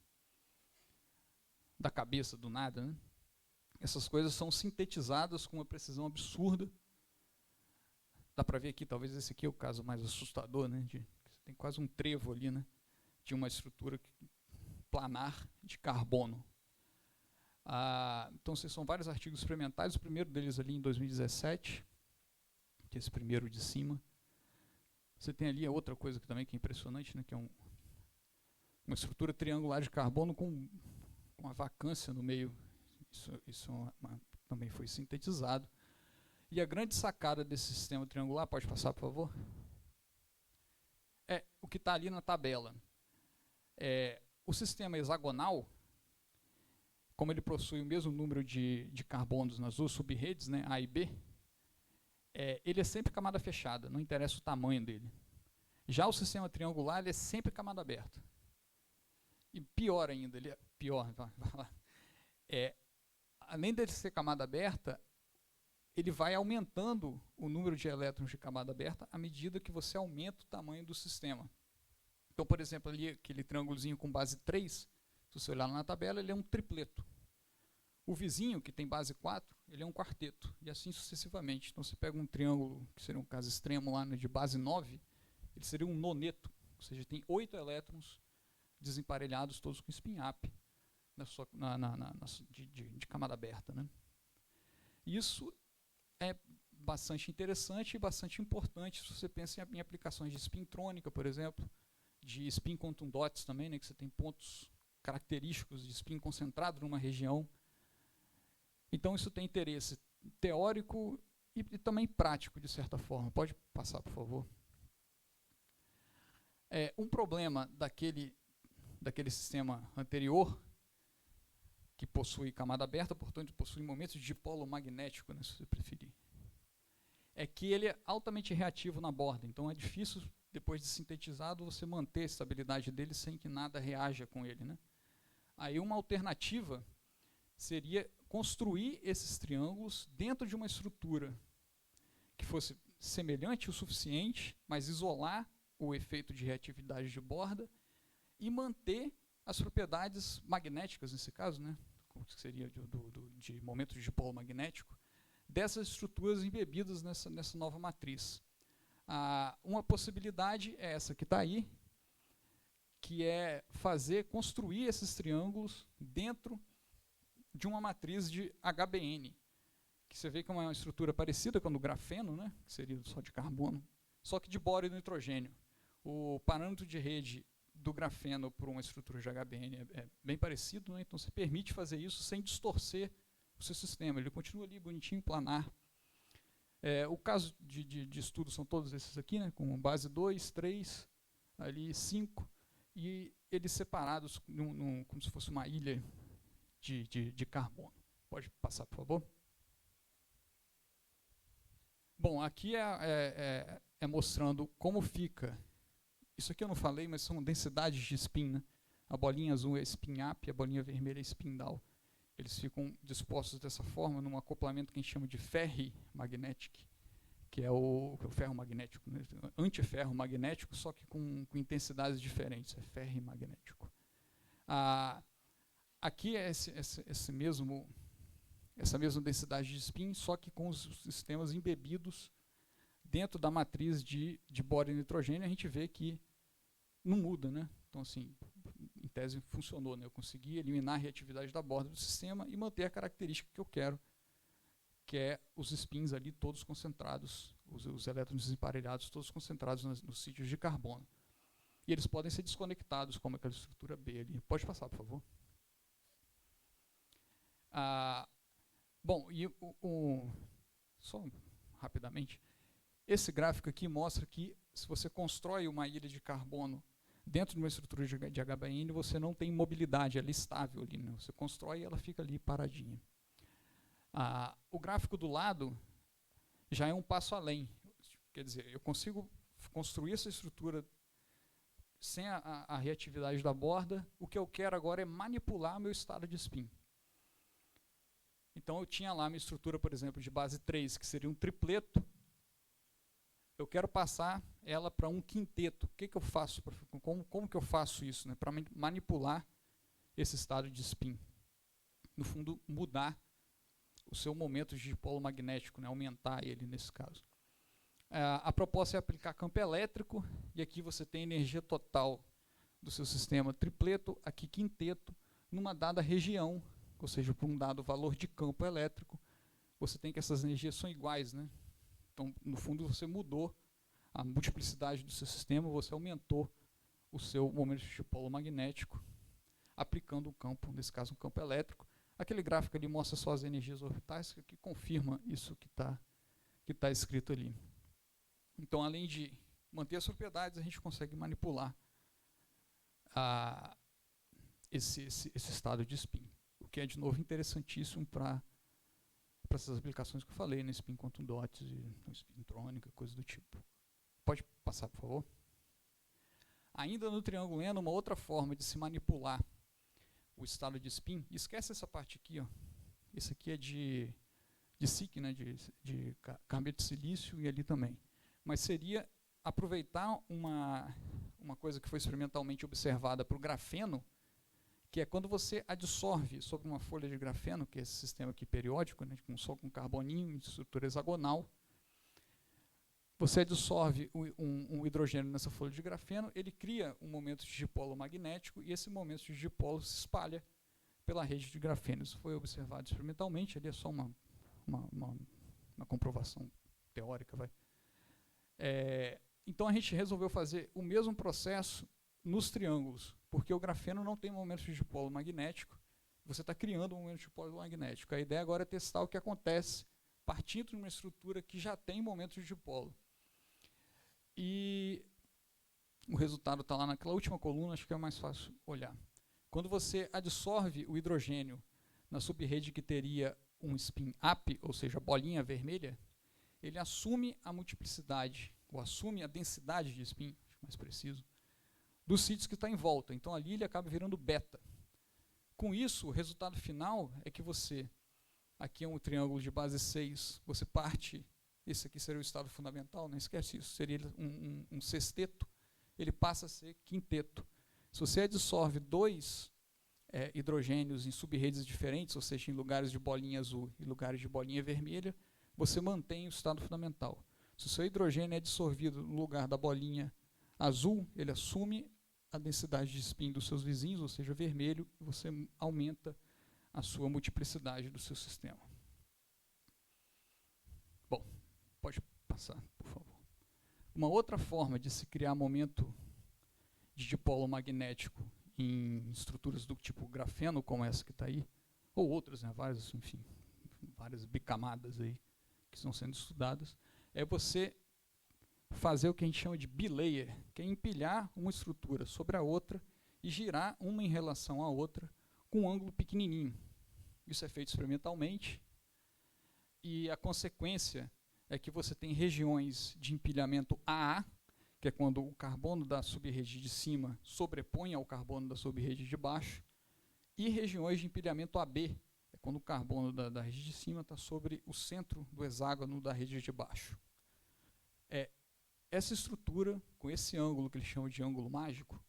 da cabeça, do nada, né? Essas coisas são sintetizadas com uma precisão absurda. Dá para ver aqui, talvez esse aqui é o caso mais assustador, né? Tem quase um trevo ali, né? De uma estrutura planar de carbono. Então, são vários artigos experimentais. O primeiro deles ali em 2017, que é esse primeiro de cima. Você tem ali outra coisa que também que é impressionante, né? Que é uma estrutura triangular de carbono com uma vacância no meio. Isso também foi sintetizado. E a grande sacada desse sistema triangular, pode passar, por favor? É o que está ali na tabela. O sistema hexagonal, como ele possui o mesmo número de carbonos nas duas subredes, né, A e B, ele é sempre camada fechada, não interessa o tamanho dele. Já o sistema triangular, ele é sempre camada aberta. E pior ainda, além dele ser camada aberta, ele vai aumentando o número de elétrons de camada aberta à medida que você aumenta o tamanho do sistema. Então, por exemplo, ali aquele triângulozinho com base 3, se você olhar na tabela, ele é um tripleto. O vizinho, que tem base 4, ele é um quarteto, e assim sucessivamente. Então, você pega um triângulo, que seria um caso extremo lá, né, de base 9, ele seria um noneto, ou seja, tem 8 elétrons desemparelhados, todos com spin-up de camada aberta, né? Isso é bastante interessante e bastante importante se você pensa em aplicações de spintrônica, por exemplo, de spin quantum dots também, né, que você tem pontos característicos de spin concentrado numa região. Então isso tem interesse teórico e também prático, de certa forma. Pode passar, por favor. Um problema daquele sistema anterior, que possui camada aberta, portanto possui momentos de dipolo magnético, né, se você preferir, é que ele é altamente reativo na borda. Então é difícil, depois de sintetizado, você manter a estabilidade dele sem que nada reaja com ele, né? Aí uma alternativa seria construir esses triângulos dentro de uma estrutura que fosse semelhante o suficiente, mas isolar o efeito de reatividade de borda e manter as propriedades magnéticas, nesse caso, né, como seria de momento de dipolo magnético, dessas estruturas embebidas nessa nova matriz. Uma possibilidade é essa que está aí, que é construir esses triângulos dentro de uma matriz de HBN, que você vê que é uma estrutura parecida com a do grafeno, né, que seria só de carbono, só que de boro e nitrogênio. O parâmetro de rede do grafeno para uma estrutura de HBN é bem parecido, né? Então você permite fazer isso sem distorcer o seu sistema. Ele continua ali bonitinho, planar. O caso de estudo são todos esses aqui, né? Com base 2, 3, ali 5, e eles separados como se fosse uma ilha de carbono. Pode passar, por favor? Bom, aqui é mostrando como fica. Isso aqui eu não falei, mas são densidades de spin, né? A bolinha azul é spin up, a bolinha vermelha é spin down. Eles ficam dispostos dessa forma num acoplamento que a gente chama de ferri-magnetic, que é o ferro magnético, né? Antiferro magnético, só que com intensidades diferentes, é ferri-magnético. Aqui é essa mesma densidade de spin, só que com os sistemas embebidos dentro da matriz de bório e nitrogênio. A gente vê que não muda, né? Então, assim, em tese funcionou, né? Eu consegui eliminar a reatividade da borda do sistema e manter a característica que eu quero, que é os spins ali todos concentrados, os elétrons desemparelhados todos concentrados nos sítios de carbono. E eles podem ser desconectados, como aquela estrutura B ali. Pode passar, por favor. Bom, e só rapidamente, esse gráfico aqui mostra que se você constrói uma ilha de carbono dentro de uma estrutura de HBN, você não tem mobilidade, ela é estável ali, né? Você constrói e ela fica ali paradinha. O gráfico do lado já é um passo além. Quer dizer, eu consigo construir essa estrutura sem a reatividade da borda. O que eu quero agora é manipular meu estado de spin. Então eu tinha lá minha estrutura, por exemplo, de base 3, que seria um tripleto. Eu quero passar ela para um quinteto. O que eu faço? Como que eu faço isso, né, para manipular esse estado de spin? No fundo, mudar o seu momento de dipolo magnético, né, aumentar ele nesse caso. A proposta é aplicar campo elétrico, e aqui você tem energia total do seu sistema tripleto, aqui quinteto, numa dada região, ou seja, por um dado valor de campo elétrico. Você tem que essas energias são iguais, né? Então, no fundo, você mudou a multiplicidade do seu sistema, você aumentou o seu momento de dipolo magnético, aplicando um campo, nesse caso um campo elétrico. Aquele gráfico ali mostra só as energias orbitais, que confirma isso que tá escrito ali. Então, além de manter as propriedades, a gente consegue manipular esse estado de spin, o que é, de novo, interessantíssimo para essas aplicações que eu falei, né? Spin quantum dots, spin trônica, coisa do tipo. Pode passar, por favor? Ainda no triângulo N, uma outra forma de se manipular o estado de spin, esquece essa parte aqui, ó. Esse aqui é de SiC, né? de carbonato de silício, e ali também. Mas seria aproveitar uma coisa que foi experimentalmente observada para o grafeno, que é quando você adsorve sobre uma folha de grafeno, que é esse sistema aqui periódico, né, só com carboninho, de estrutura hexagonal, você adsorve um hidrogênio nessa folha de grafeno, ele cria um momento de dipolo magnético, e esse momento de dipolo se espalha pela rede de grafeno. Isso foi observado experimentalmente, ali é só uma comprovação teórica. Então a gente resolveu fazer o mesmo processo nos triângulos, porque o grafeno não tem momento de dipolo magnético, você está criando um momento de dipolo magnético. A ideia agora é testar o que acontece partindo de uma estrutura que já tem momento de dipolo. E o resultado está lá naquela última coluna, acho que é mais fácil olhar. Quando você adsorve o hidrogênio na subrede que teria um spin up, ou seja, a bolinha vermelha, ele assume a multiplicidade, ou assume a densidade de spin, acho mais preciso, dos sítios que está em volta. Então ali ele acaba virando beta. Com isso, o resultado final é que você, aqui é um triângulo de base 6, você parte, esse aqui seria o estado fundamental, não esquece isso, seria um sexteto, ele passa a ser quinteto. Se você adsorve dois hidrogênios em subredes diferentes, ou seja, em lugares de bolinha azul e lugares de bolinha vermelha, você mantém o estado fundamental. Se o seu hidrogênio é adsorvido no lugar da bolinha azul, ele assume a densidade de spin dos seus vizinhos, ou seja, vermelho, e você aumenta a sua multiplicidade do seu sistema. Bom, pode passar, por favor. Uma outra forma de se criar momento de dipolo magnético em estruturas do tipo grafeno, como essa que está aí, ou outras, né, várias, enfim, várias bicamadas aí que estão sendo estudadas, é você fazer o que a gente chama de bilayer, que é empilhar uma estrutura sobre a outra e girar uma em relação à outra com um ângulo pequenininho. Isso é feito experimentalmente, e a consequência é que você tem regiões de empilhamento AA, que é quando o carbono da subrede de cima sobrepõe ao carbono da subrede de baixo, e regiões de empilhamento AB, é quando o carbono da rede de cima está sobre o centro do hexágono da rede de baixo. Essa estrutura, com esse ângulo que eles chamam de ângulo mágico,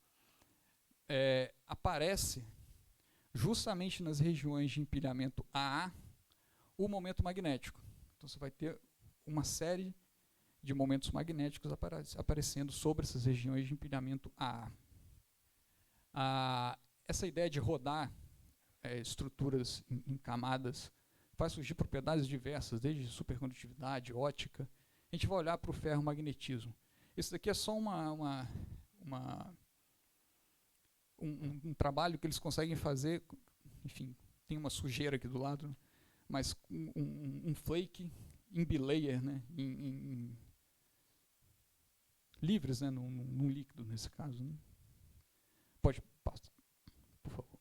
aparece justamente nas regiões de empilhamento AA o momento magnético. Então você vai ter uma série de momentos magnéticos aparecendo sobre essas regiões de empilhamento AA. Essa ideia de rodar estruturas em camadas faz surgir propriedades diversas, desde supercondutividade, ótica. A gente vai olhar para o ferromagnetismo. Isso daqui é só um trabalho que eles conseguem fazer, enfim, tem uma sujeira aqui do lado, né? Mas um flake em bilayer, né? em livres, né? num líquido, nesse caso. Né? Pode passar, por favor.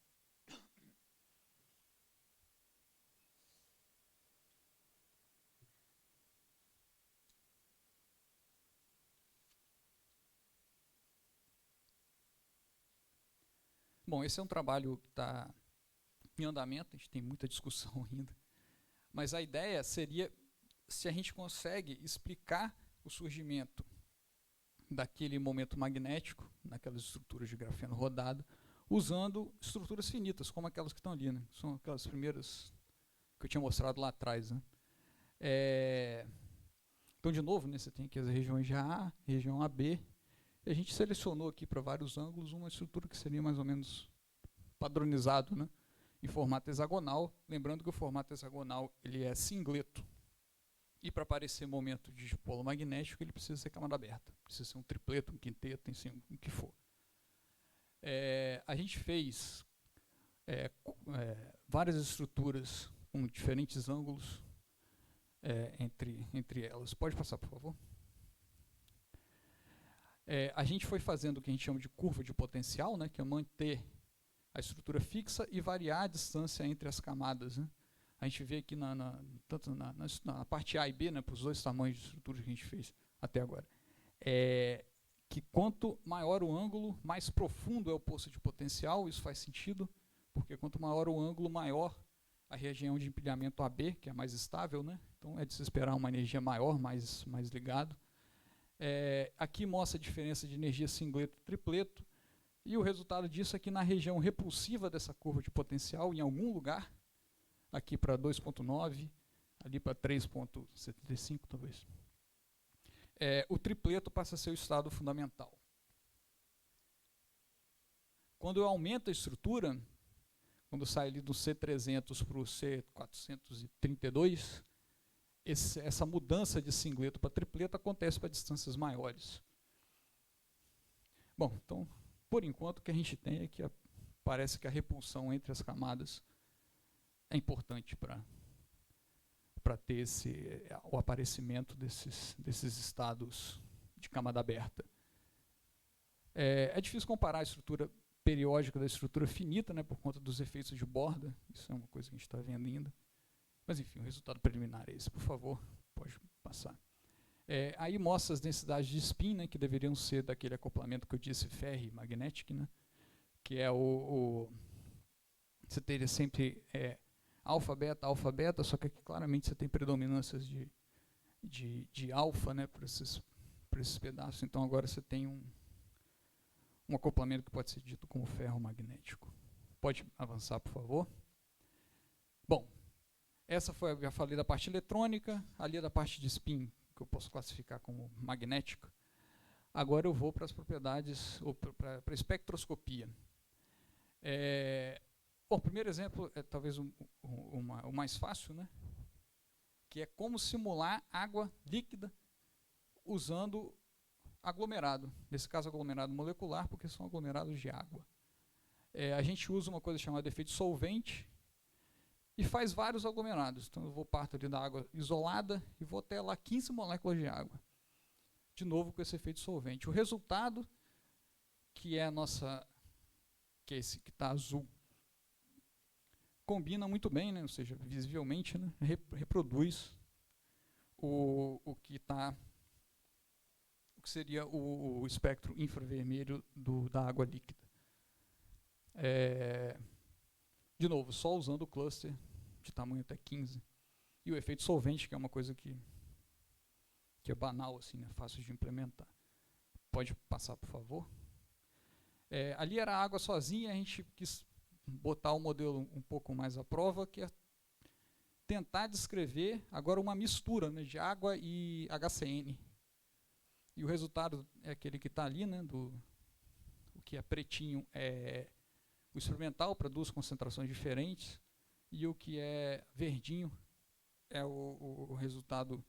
Bom, esse é um trabalho que está em andamento, a gente tem muita discussão ainda, mas a ideia seria se a gente consegue explicar o surgimento daquele momento magnético, naquelas estruturas de grafeno rodado, usando estruturas finitas, como aquelas que estão ali, né? São aquelas primeiras que eu tinha mostrado lá atrás. Né? Então, de novo, né, você tem aqui as regiões de AA, região AB, e a gente selecionou aqui para vários ângulos uma estrutura que seria mais ou menos padronizado, né, em formato hexagonal, lembrando que o formato hexagonal ele é singleto, e para aparecer momento de dipolo magnético ele precisa ser camada aberta, precisa ser um tripleto, um quinteto, enfim, o que for. A gente fez várias estruturas com diferentes ângulos entre elas. Pode passar, por favor? A gente foi fazendo o que a gente chama de curva de potencial, né, que é manter a estrutura fixa e variar a distância entre as camadas. Né? A gente vê aqui tanto na parte A e B, né, para os dois tamanhos de estrutura que a gente fez até agora, que quanto maior o ângulo, mais profundo é o poço de potencial. Isso faz sentido, porque quanto maior o ângulo, maior a região de empilhamento AB, que é mais estável. Né? Então é de se esperar uma energia maior, mais ligado. Aqui mostra a diferença de energia singleto e tripleto, e o resultado disso é que na região repulsiva dessa curva de potencial, em algum lugar, aqui para 2.9, ali para 3.75 talvez, o tripleto passa a ser o estado fundamental. Quando eu aumento a estrutura, quando sai ali do C300 para o C432, essa mudança de singleto para tripleto acontece para distâncias maiores. Bom, então, por enquanto, o que a gente tem é que parece que a repulsão entre as camadas é importante para ter o aparecimento desses estados de camada aberta. É difícil comparar a estrutura periódica da estrutura finita, né, por conta dos efeitos de borda. Isso é uma coisa que a gente está vendo ainda. Mas, enfim, o resultado preliminar é esse. Por favor, pode passar. Aí mostra as densidades de spin, né, que deveriam ser daquele acoplamento que eu disse, ferri-magnético, né, que é você teria sempre alfa, beta, só que aqui claramente você tem predominâncias de alfa, né, para esses pedaços. Então agora você tem um acoplamento que pode ser dito como ferromagnético. Pode avançar, por favor. Bom, essa foi, já falei da parte eletrônica, ali da parte de spin, que eu posso classificar como magnética. Agora eu vou para as propriedades, ou para a espectroscopia. Bom, o primeiro exemplo é talvez o mais fácil, né? Que é como simular água líquida usando aglomerado. Nesse caso, aglomerado molecular, porque são aglomerados de água. A gente usa uma coisa chamada efeito solvente e faz vários aglomerados. Então eu parto ali da água isolada e vou até lá 15 moléculas de água. De novo com esse efeito solvente. O resultado, que é que é esse que está azul, combina muito bem, né? Ou seja, visivelmente, né? Reproduz o que seria o espectro infravermelho da água líquida. De novo, só usando o cluster de tamanho até 15. E o efeito solvente, que é uma coisa que é banal, assim, né, fácil de implementar. Pode passar, por favor. Ali era água sozinha, a gente quis botar o modelo um pouco mais à prova, que é tentar descrever agora uma mistura, né, de água e HCN. E o resultado é aquele que está ali, né, o que é pretinho é o experimental, para duas concentrações diferentes, e o que é verdinho é o resultado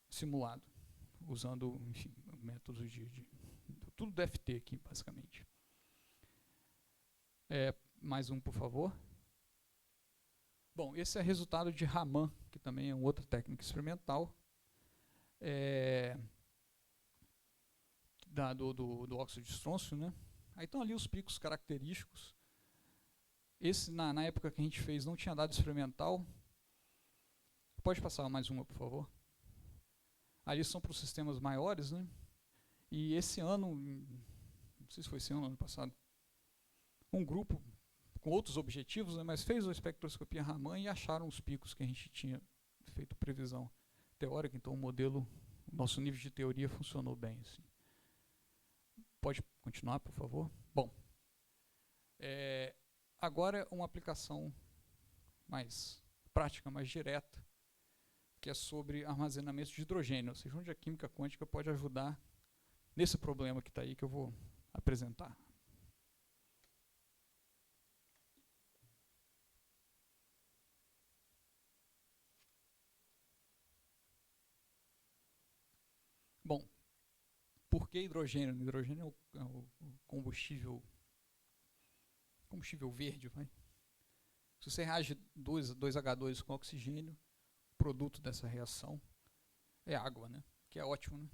simulado, usando, enfim, métodos tudo do FT aqui, basicamente. Mais um, por favor. Bom, esse é resultado de Raman, que também é uma outra técnica experimental, do óxido de estrôncio, né? Aí estão ali os picos característicos. Esse, na época que a gente fez, não tinha dado experimental. Pode passar mais uma, por favor. Ali são para os sistemas maiores, né? E esse ano, não sei se foi esse ano, ano passado, um grupo com outros objetivos, né, mas fez a espectroscopia Raman e acharam os picos que a gente tinha feito previsão teórica. Então o modelo, o nosso nível de teoria funcionou bem, assim. Pode continuar, por favor? Bom, agora uma aplicação mais prática, mais direta, que é sobre armazenamento de hidrogênio, ou seja, onde a química quântica pode ajudar nesse problema que está aí, que eu vou apresentar. Bom, por que hidrogênio? O hidrogênio é o combustível verde. Vai? Se você reage 2H2 com oxigênio, o produto dessa reação é água, né? Que é ótimo, né?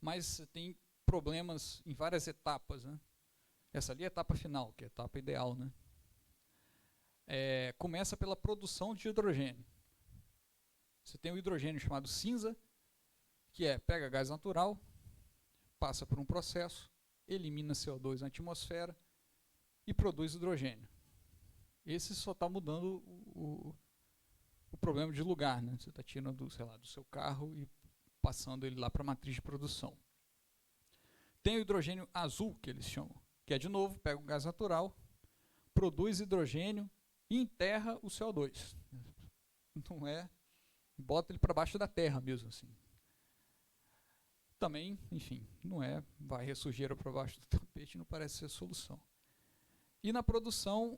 Mas tem problemas em várias etapas, né? Essa ali é a etapa final, que é a etapa ideal, né? Começa pela produção de hidrogênio. Você tem o hidrogênio chamado cinza, que pega gás natural, passa por um processo, elimina CO2 na atmosfera e produz hidrogênio. Esse só está mudando o problema de lugar, né? Você está tirando, sei lá, do seu carro e passando ele lá para a matriz de produção. Tem o hidrogênio azul, que eles chamam, que de novo, pega o gás natural, produz hidrogênio e enterra o CO2. Não bota ele para baixo da terra mesmo, assim. Também, enfim, vai ressurgir para baixo do tapete, não parece ser a solução. E na produção,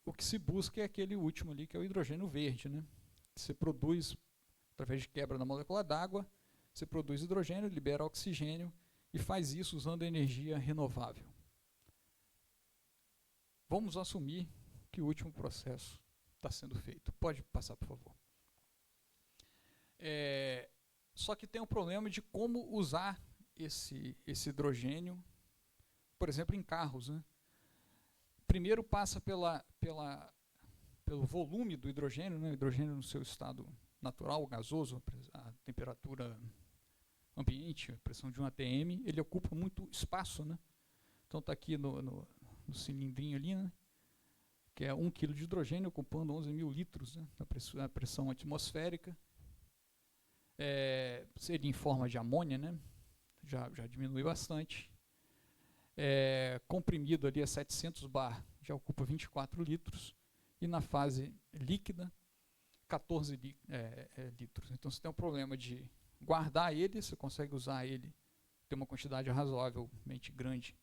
o que se busca é aquele último ali, que é o hidrogênio verde, né? Que você produz, através de quebra da molécula d'água, você produz hidrogênio, libera oxigênio e faz isso usando energia renovável. Vamos assumir que o último processo está sendo feito. Pode passar, por favor. Só que tem um problema de como usar esse hidrogênio, por exemplo, em carros, né? Primeiro passa pelo volume do hidrogênio, né? O hidrogênio no seu estado natural, gasoso, a temperatura ambiente, a pressão de 1 atm, ele ocupa muito espaço, né? Então está aqui no cilindrinho ali, né? Que é 1 kg de hidrogênio ocupando 11.000 litros, né? A pressão atmosférica. Seria em forma de amônia, né? Já diminui bastante. Comprimido ali a 700 bar, já ocupa 24 litros. E na fase líquida, 14 litros. Então você tem um problema de guardar ele, você consegue usar ele, ter uma quantidade razoavelmente grande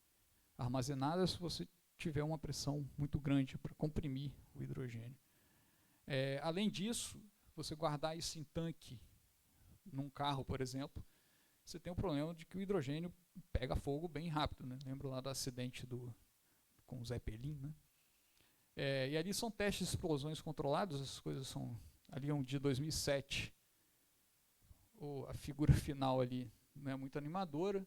armazenada, se você tiver uma pressão muito grande para comprimir o hidrogênio. Além disso, você guardar isso em tanque, num carro, por exemplo, você tem o problema de que o hidrogênio pega fogo bem rápido, né? Lembro lá do acidente com o Zeppelin, né? E ali são testes de explosões controlados, essas coisas são... Ali é um de 2007. A figura final ali não é muito animadora.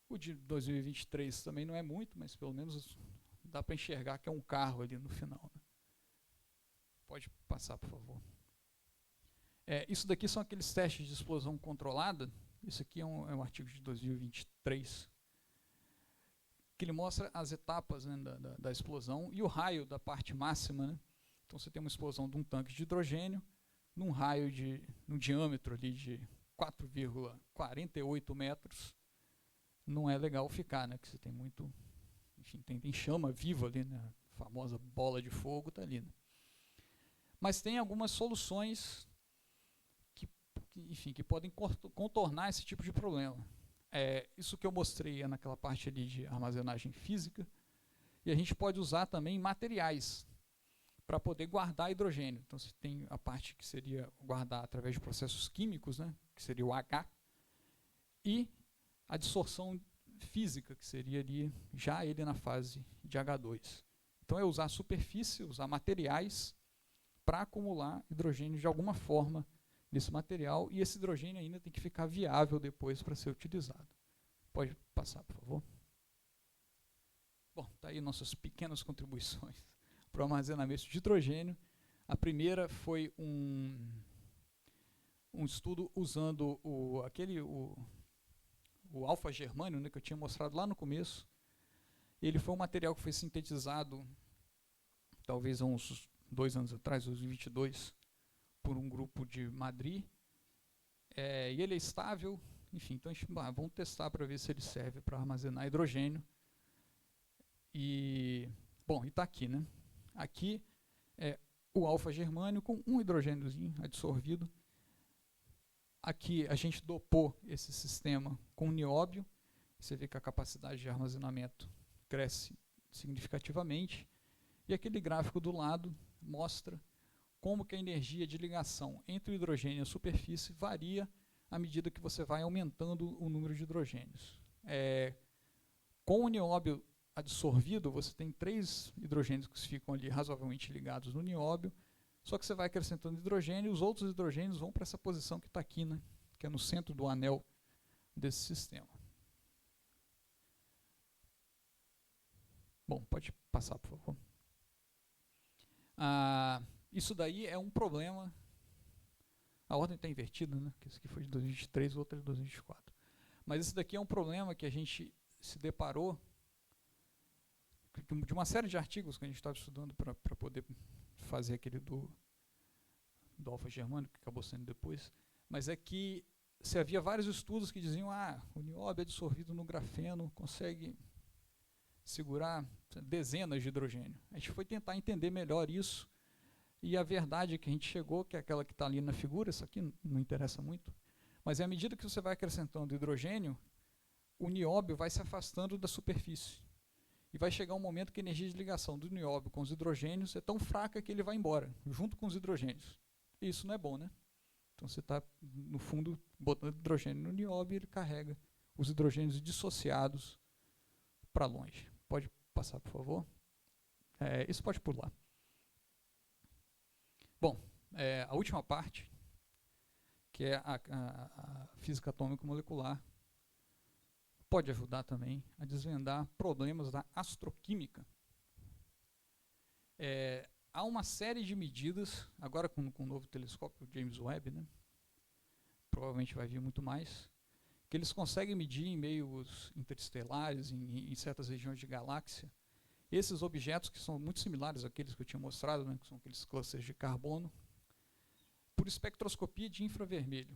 O de 2023 também não é muito, mas pelo menos dá para enxergar que é um carro ali no final, né? Pode passar, por favor. Isso daqui são aqueles testes de explosão controlada. Isso aqui é um artigo de 2023, que ele mostra as etapas, né, da explosão e o raio da parte máxima, né? Então você tem uma explosão de um tanque de hidrogênio num raio num diâmetro ali de 4,48 metros. Não é legal ficar, né? Que você tem muito, enfim, tem chama viva ali, né? A famosa bola de fogo está ali, né? Mas tem algumas soluções que podem contornar esse tipo de problema. Isso que eu mostrei naquela parte ali de armazenagem física, e a gente pode usar também materiais para poder guardar hidrogênio. Então você tem a parte que seria guardar através de processos químicos, né, que seria o H, e a dissorção física, que seria ali já ele na fase de H2. Então é usar superfície, usar materiais para acumular hidrogênio de alguma forma nesse material, e esse hidrogênio ainda tem que ficar viável depois para ser utilizado. Pode passar, por favor. Bom, está aí nossas pequenas contribuições para o armazenamento de hidrogênio. A primeira foi um estudo usando o alfa-germânio, né, que eu tinha mostrado lá no começo. Ele foi um material que foi sintetizado talvez há uns 2 anos atrás, 2022, por um grupo de Madrid, e ele é estável, enfim, então vamos testar para ver se ele serve para armazenar hidrogênio. E está aqui, né? Aqui é o alfa-germânio com um hidrogêniozinho adsorvido. Aqui a gente dopou esse sistema com nióbio. Você vê que a capacidade de armazenamento cresce significativamente. E aquele gráfico do lado mostra como que a energia de ligação entre o hidrogênio e a superfície varia à medida que você vai aumentando o número de hidrogênios. Com o nióbio adsorvido, você tem 3 hidrogênios que ficam ali razoavelmente ligados no nióbio, só que você vai acrescentando hidrogênio e os outros hidrogênios vão para essa posição que está aqui, né, que é no centro do anel desse sistema. Bom, pode passar, por favor. Isso daí é um problema. A ordem está invertida, né? Esse aqui foi de 2023, o outro é de 2024. Mas esse daqui é um problema que a gente se deparou de uma série de artigos que a gente estava estudando para poder fazer aquele do alfa-germânio, que acabou sendo depois. Mas é que se havia vários estudos que diziam o nióbio absorvido no grafeno consegue segurar dezenas de hidrogênio. A gente foi tentar entender melhor isso, e a verdade que a gente chegou, que é aquela que está ali na figura, isso aqui não interessa muito, mas à medida que você vai acrescentando hidrogênio, o nióbio vai se afastando da superfície. E vai chegar um momento que a energia de ligação do nióbio com os hidrogênios é tão fraca que ele vai embora, junto com os hidrogênios. E isso não é bom, né? Então você está, no fundo, botando hidrogênio no nióbio e ele carrega os hidrogênios dissociados para longe. Pode passar, por favor. Isso pode pular. Bom, a última parte, que é a física atômica molecular, pode ajudar também a desvendar problemas da astroquímica. Há uma série de medidas, agora com o novo telescópio James Webb, né, provavelmente vai vir muito mais, que eles conseguem medir em meios interestelares, em certas regiões de galáxia, esses objetos que são muito similares àqueles que eu tinha mostrado, né, que são aqueles clusters de carbono, por espectroscopia de infravermelho.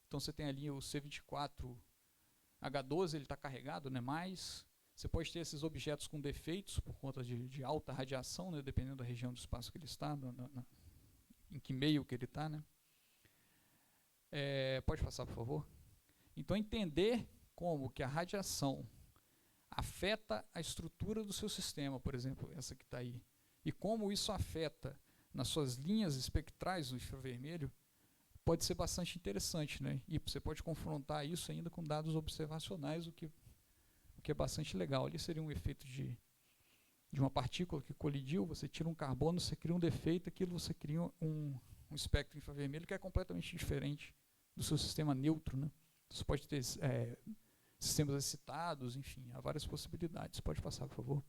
Então você tem ali o C24H12, ele está carregado, né, mais. Você pode ter esses objetos com defeitos por conta de alta radiação, né, dependendo da região do espaço que ele está, em que meio que ele está, né. Pode passar, por favor. Então entender como que a radiação afeta a estrutura do seu sistema, por exemplo, essa que está aí, e como isso afeta nas suas linhas espectrais do infravermelho, pode ser bastante interessante, né? E você pode confrontar isso ainda com dados observacionais, o que é bastante legal. Ali seria um efeito de uma partícula que colidiu, você tira um carbono, você cria um defeito, aquilo você cria um espectro infravermelho que é completamente diferente do seu sistema neutro, né? Você pode ter sistemas excitados, enfim, há várias possibilidades. Pode passar, por favor.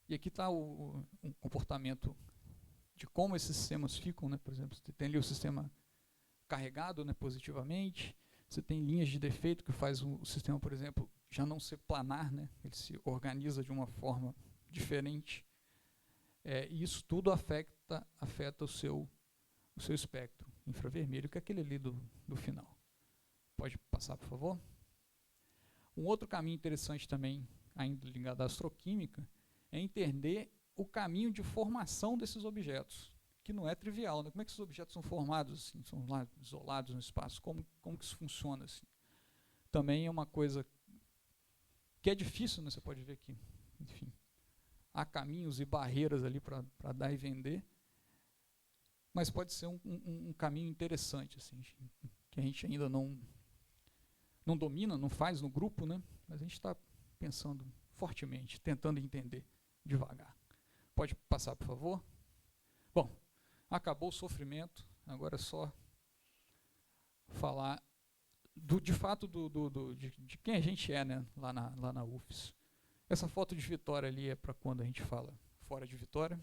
E aqui está um comportamento de como esses sistemas ficam, né? Por exemplo, você tem ali o sistema carregado, né, positivamente, você tem linhas de defeito que faz o sistema, por exemplo, já não ser planar, né? Ele se organiza de uma forma diferente. E isso tudo afeta o seu espectro infravermelho, que é aquele ali do final. Pode passar, por favor? Um outro caminho interessante também, ainda ligado à astroquímica, é entender o caminho de formação desses objetos, que não é trivial, né? Como é que esses objetos são formados assim, são lá isolados no espaço? Como que isso funciona assim? Também é uma coisa que é difícil, né? Você pode ver que, enfim, há caminhos e barreiras ali para dar e vender, mas pode ser um caminho interessante, assim, que a gente ainda não domina, não faz no grupo, né? Mas a gente está pensando fortemente, tentando entender devagar. Pode passar, por favor? Bom, acabou o sofrimento, agora é só falar de fato de quem a gente é, né, lá na UFES. Essa foto de Vitória ali é para quando a gente fala fora de Vitória.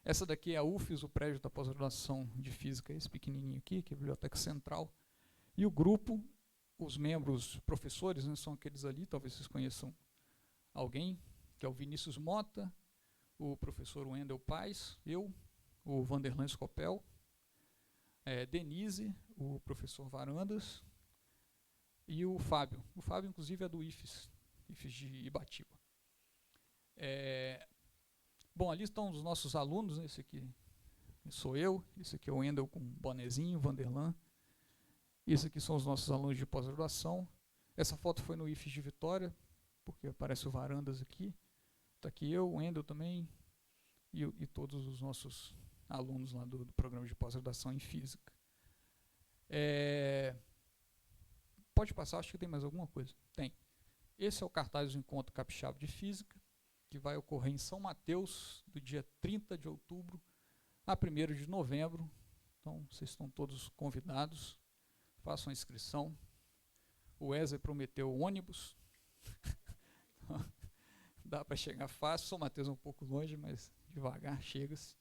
Essa daqui é a UFES, o prédio da pós-graduação de Física, esse pequenininho aqui, que é a Biblioteca Central. E o grupo, os membros professores, né, são aqueles ali, talvez vocês conheçam alguém, que é o Vinícius Mota, o professor Wendel Paes, eu, o Vanderlan Scopel, Denise, o professor Varandas, e o Fábio. O Fábio, inclusive, é do IFES de Ibatiba. Bom, ali estão os nossos alunos, né? Esse aqui sou eu, esse aqui é o Wendel com bonezinho, Vanderlan. Esse aqui são os nossos alunos de pós-graduação. Essa foto foi no IFES de Vitória, porque aparece o Varandas aqui. Está aqui eu, o Wendel também, e todos os nossos alunos lá do programa de pós-graduação em Física. Pode passar, acho que tem mais alguma coisa. Tem. Esse é o cartaz do Encontro Capixaba de Física, que vai ocorrer em São Mateus, do dia 30 de outubro a 1º de novembro. Então, vocês estão todos convidados. Façam a inscrição. O Wesley prometeu ônibus. Dá para chegar fácil. São Mateus é um pouco longe, mas devagar chega-se.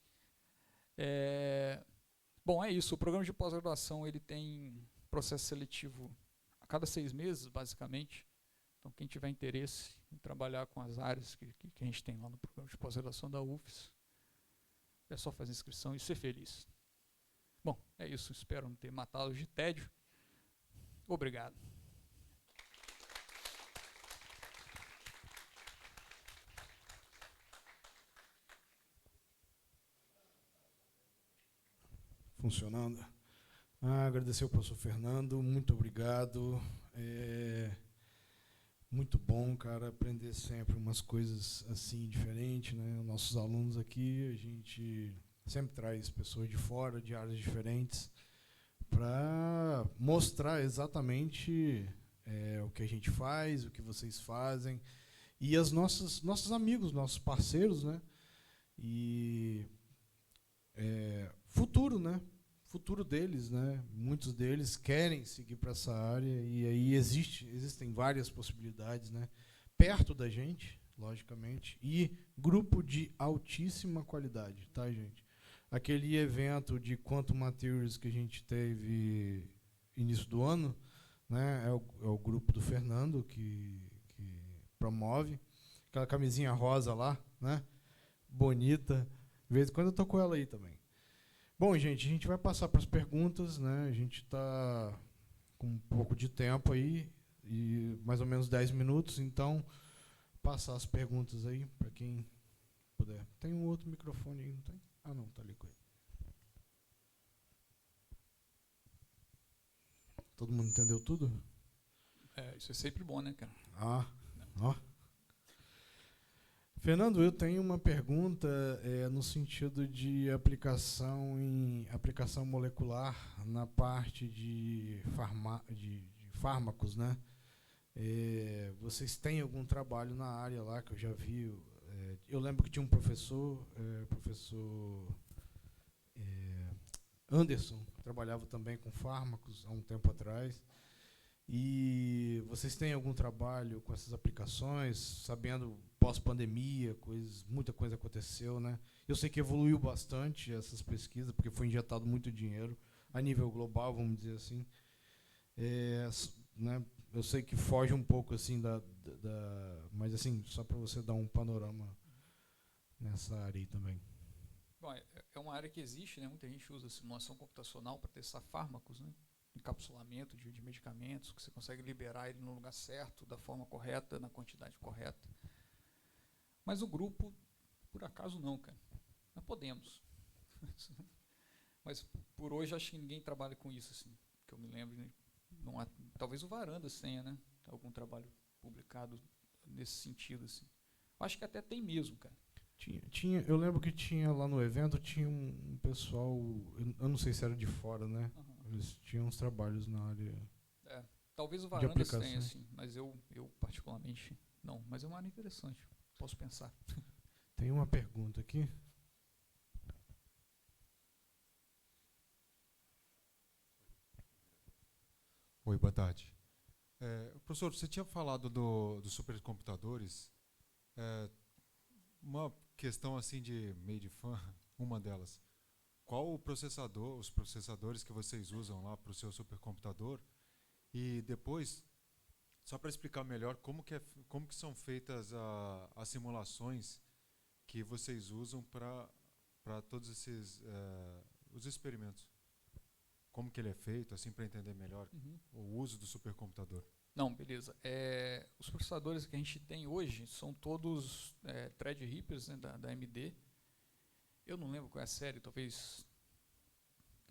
Bom, é isso. O programa de pós-graduação ele tem processo seletivo a cada 6 meses, basicamente. Então, quem tiver interesse em trabalhar com as áreas que a gente tem lá no programa de pós-graduação da UFES, é só fazer inscrição e ser feliz. Bom, é isso. Espero não ter matá-los de tédio. Obrigado. Funcionando. Agradecer ao professor Fernando, muito obrigado. Muito bom, cara, aprender sempre umas coisas assim diferentes, né? Nossos alunos aqui, a gente sempre traz pessoas de fora, de áreas diferentes, para mostrar exatamente o que a gente faz, o que vocês fazem, e os nossos amigos, nossos parceiros, né? E futuro, né? Futuro deles, né? Muitos deles querem seguir para essa área e aí existem várias possibilidades, né? Perto da gente, logicamente, e grupo de altíssima qualidade, tá, gente? Aquele evento de Quantum Materials que a gente teve início do ano, né? É o grupo do Fernando que promove. Aquela camisinha rosa lá, né? Bonita. De vez em quando eu tô com ela aí também. Bom, gente, a gente vai passar para as perguntas, né? A gente está com um pouco de tempo aí, e mais ou menos 10 minutos, então passar as perguntas aí para quem puder. Tem um outro microfone aí, não tem? Ah, não, tá ali com ele. Todo mundo entendeu tudo? Isso é sempre bom, né, cara? Ó. Fernando, eu tenho uma pergunta no sentido de aplicação molecular na parte de fármacos, né? Vocês têm algum trabalho na área lá que eu já vi? Eu lembro que tinha um professor Anderson, que trabalhava também com fármacos há um tempo atrás. E vocês têm algum trabalho com essas aplicações, sabendo pós-pandemia, muita coisa aconteceu, né? Eu sei que evoluiu bastante essas pesquisas, porque foi injetado muito dinheiro a nível global, vamos dizer assim. Né, eu sei que foge um pouco assim mas assim, só para você dar um panorama nessa área aí também. Bom, é uma área que existe, né? Muita gente usa simulação computacional para testar fármacos, né? Encapsulamento de medicamentos, que você consegue liberar ele no lugar certo, da forma correta, na quantidade correta. Mas o grupo, por acaso não, cara. Nós podemos. Mas por hoje acho que ninguém trabalha com isso, assim, que eu me lembro. Né? Não há, talvez o Varandas tenha, né? Algum trabalho publicado nesse sentido, assim. Acho que até tem mesmo, cara. Eu lembro que tinha lá no evento, tinha um pessoal, eu não sei se era de fora, né? Uhum. Eles tinham uns trabalhos na área. Talvez o Varandas tenha, assim, mas eu particularmente não. Mas é uma área interessante, posso pensar. Tem uma pergunta aqui. Oi, boa tarde. Professor, você tinha falado dos supercomputadores. Uma questão assim de meio de fã, uma delas. Qual os processadores que vocês usam lá para o seu supercomputador? E depois, só para explicar melhor, como que são feitas as simulações que vocês usam para todos esses os experimentos? Como que ele é feito, assim, para entender melhor o uso do supercomputador? Não, beleza. Os processadores que a gente tem hoje são todos Threadrippers, né, da AMD. Eu não lembro qual é a série, talvez...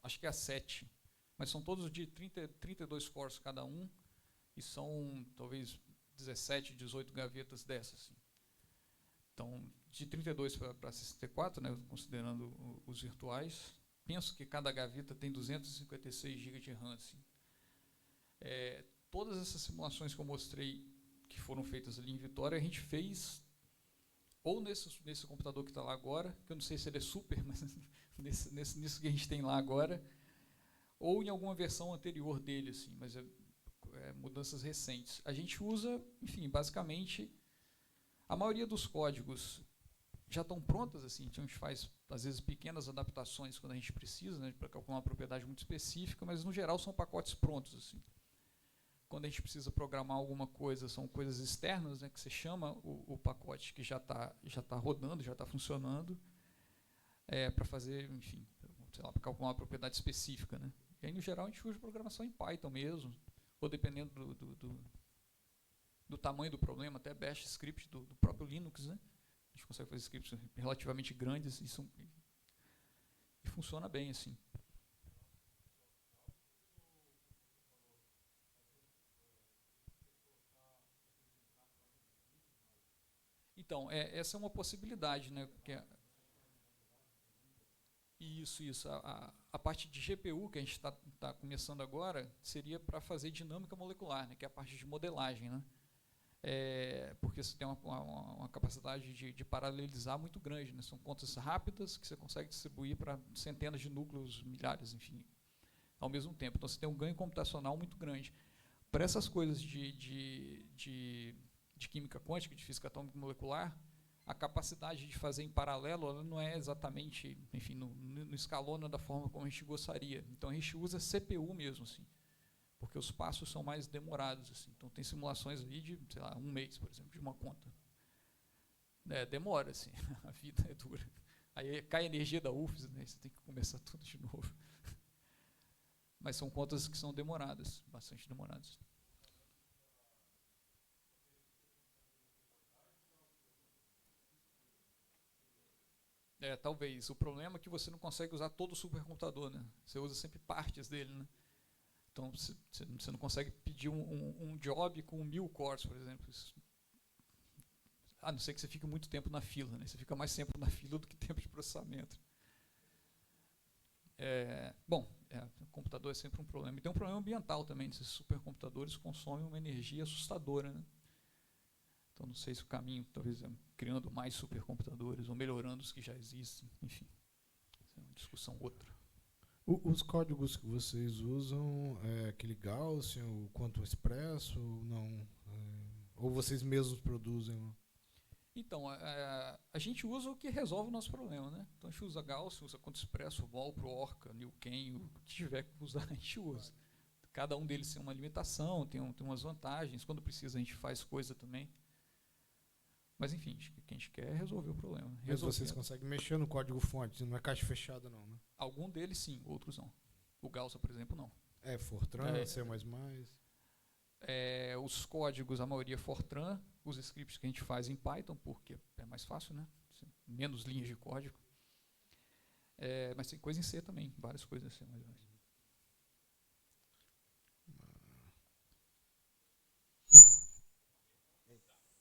Acho que é a 7. Mas são todos de 32 cores cada um. E são, talvez, 17, 18 gavetas dessas. Assim. Então, de 32 para 64, né, considerando os virtuais, penso que cada gaveta tem 256 GB de RAM. Assim. Todas essas simulações que eu mostrei, que foram feitas ali em Vitória, a gente fez ou nesse computador que está lá agora, que eu não sei se ele é super, mas nisso que a gente tem lá agora, ou em alguma versão anterior dele, assim, mas mudanças recentes. A gente usa, enfim, basicamente, a maioria dos códigos já estão prontas, assim, a gente faz, às vezes, pequenas adaptações quando a gente precisa, né, para calcular uma propriedade muito específica, mas, no geral, são pacotes prontos, assim. Quando a gente precisa programar alguma coisa, são coisas externas, né, que você chama o pacote que já está rodando, já está funcionando, para fazer, enfim, sei lá, para calcular uma propriedade específica, né. E aí, no geral, a gente usa programação em Python mesmo, ou dependendo do tamanho do problema, até bash script do próprio Linux, né. A gente consegue fazer scripts relativamente grandes e funciona bem, assim. Então, essa é uma possibilidade, né? Porque isso. A parte de GPU que a gente está começando agora seria para fazer dinâmica molecular, né? Que é a parte de modelagem, né? Porque você tem uma capacidade de paralelizar muito grande, né? São contas rápidas que você consegue distribuir para centenas de núcleos, milhares, enfim, ao mesmo tempo. Então você tem um ganho computacional muito grande. Para essas coisas de química quântica, de física atômica e molecular, a capacidade de fazer em paralelo ela não é exatamente, enfim, não escalona da forma como a gente gostaria. Então a gente usa CPU mesmo, assim, porque os passos são mais demorados. Assim. Então tem simulações ali de, sei lá, 1 mês, por exemplo, de uma conta. Demora, assim, a vida é dura. Aí cai a energia da UFS, né, você tem que começar tudo de novo. Mas são contas que são demoradas, bastante demoradas. Talvez. O problema é que você não consegue usar todo o supercomputador, né? Você usa sempre partes dele, né? Então, você não consegue pedir um job com 1000 cores, por exemplo. A não ser que você fique muito tempo na fila, né? Você fica mais tempo na fila do que tempo de processamento. O computador é sempre um problema. E tem um problema ambiental também. Esses supercomputadores consomem uma energia assustadora, né? Então, não sei se o caminho, talvez, é criando mais supercomputadores ou melhorando os que já existem. Enfim, essa é uma discussão outra. Os códigos que vocês usam é aquele Gaussian, o Quantum Expresso, ou não? Ou vocês mesmos produzem? Então, a gente usa o que resolve o nosso problema, né? Então a gente usa Gaussian, usa Quantum Expresso, Vol, Pro, Orca, Newken, o que tiver que usar a gente usa. Cada um deles tem uma limitação, tem umas vantagens. Quando precisa a gente faz coisa também. Mas enfim, o que a gente quer é resolver o problema. Mas vocês conseguem mexer no código-fonte, não é caixa fechada não, né? Algum deles sim, outros não. O Gaussian, por exemplo, não. Fortran, C++. Os códigos, a maioria é Fortran, os scripts que a gente faz em Python, porque é mais fácil, né? Menos linhas de código. Mas tem coisa em C também, várias coisas em C++.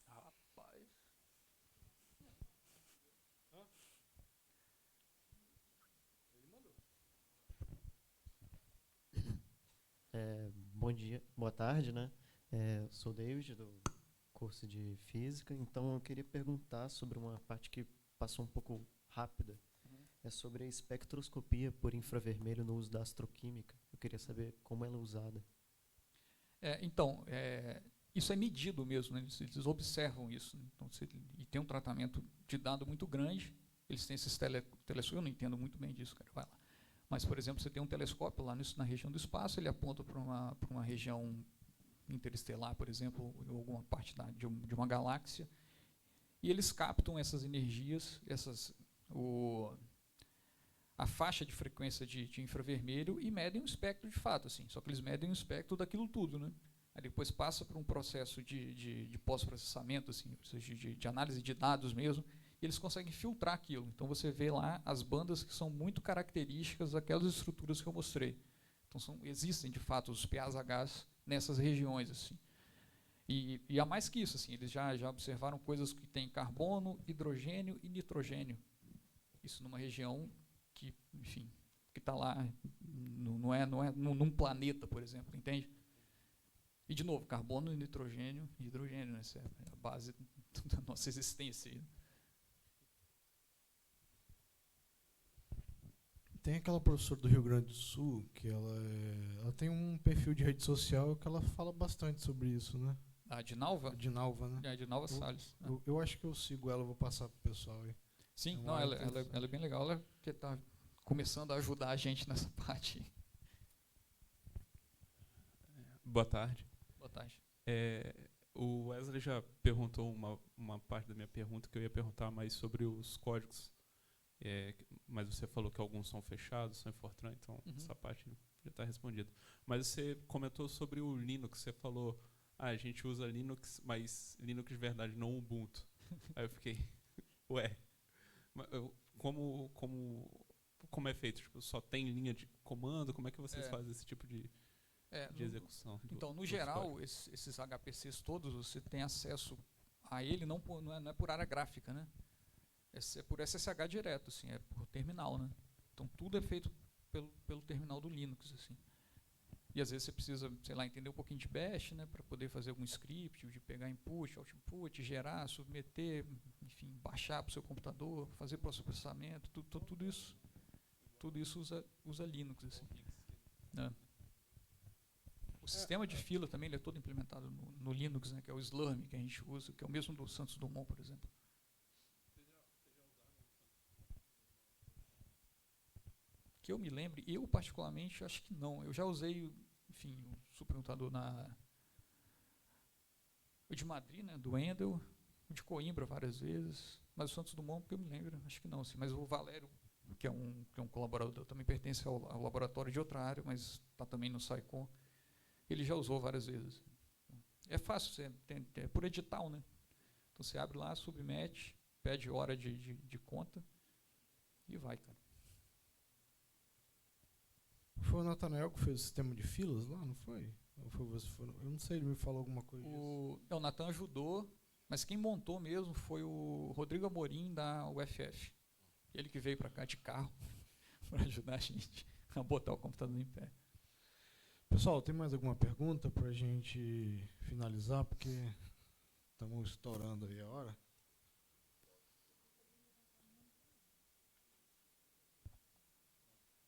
Rapaz. Bom dia, boa tarde, né? Sou David, do curso de Física, então eu queria perguntar sobre uma parte que passou um pouco rápida. É sobre a espectroscopia por infravermelho no uso da astroquímica. Eu queria saber como ela é usada. Isso é medido mesmo, né? Eles observam isso. Então, e tem um tratamento de dado muito grande. Eles têm esses telescópios, eu não entendo muito bem disso, cara, vai lá. Mas, por exemplo, você tem um telescópio lá na região do espaço, ele aponta para uma região interestelar, por exemplo, ou alguma parte de uma galáxia, e eles captam essas energias, a faixa de frequência de infravermelho e medem o espectro de fato, assim. Só que eles medem o espectro daquilo tudo, né? Aí depois passa por um processo de pós-processamento, assim, ou seja, de análise de dados mesmo, e eles conseguem filtrar aquilo. Então você vê lá as bandas que são muito características daquelas estruturas que eu mostrei. Então existem, de fato, os PAHs nessas regiões, assim. E há mais que isso, assim, eles já observaram coisas que têm carbono, hidrogênio e nitrogênio. Isso numa região que, enfim, que está lá, não é num planeta, por exemplo, entende? E, de novo, carbono, nitrogênio e hidrogênio, né? Essa é a base da nossa existência. Tem aquela professora do Rio Grande do Sul que ela tem um perfil de rede social que ela fala bastante sobre isso, né? A Dinalva? A Dinalva, né? É, a Dinalva Salles. Eu acho que eu sigo ela, vou passar pro pessoal aí. Sim, ela é bem legal, ela que está começando a ajudar a gente nessa parte. Boa tarde. Boa tarde. O Wesley já perguntou uma parte da minha pergunta, que eu ia perguntar mais sobre os códigos. Mas você falou que alguns são fechados, são em Fortran, então essa parte já está respondida. Mas você comentou sobre o Linux, você falou, a gente usa Linux, mas Linux de verdade, não Ubuntu. Aí eu fiquei, como é feito? Tipo, só tem linha de comando? Como é que vocês fazem esse tipo de execução? Então, no geral, esses HPCs todos, você tem acesso a ele não é por área gráfica, né? É por SSH direto, assim, é por terminal, né? Então tudo é feito pelo terminal do Linux, assim. E às vezes você precisa, sei lá, entender um pouquinho de Bash, né, para poder fazer algum script, de pegar input, output, gerar, submeter, enfim, baixar para o seu computador, fazer processamento, tudo isso usa Linux, assim. Né? O sistema de fila também ele é todo implementado no Linux, né, que é o Slurm que a gente usa, que é o mesmo do Santos Dumont, por exemplo. Que eu me lembre, eu particularmente acho que não. Eu já usei, enfim, o supercomputador o de Madrid, né, do Wendel, o de Coimbra várias vezes, mas o Santos Dumont, porque eu me lembro, acho que não. Assim, mas o Valério, que é um colaborador, também pertence ao laboratório de outra área, mas está também no SciComm, ele já usou várias vezes. É fácil, é por edital, né? Então você abre lá, submete, pede hora de conta e vai, cara. Foi o Nathanael que fez o sistema de filas lá, não foi? Ou foi você? Eu não sei, ele me falou alguma coisa disso. O Nathan ajudou, mas quem montou mesmo foi o Rodrigo Amorim da UFF. Ele que veio para cá de carro para ajudar a gente a botar o computador em pé. Pessoal, tem mais alguma pergunta para a gente finalizar? Porque estamos estourando aí a hora.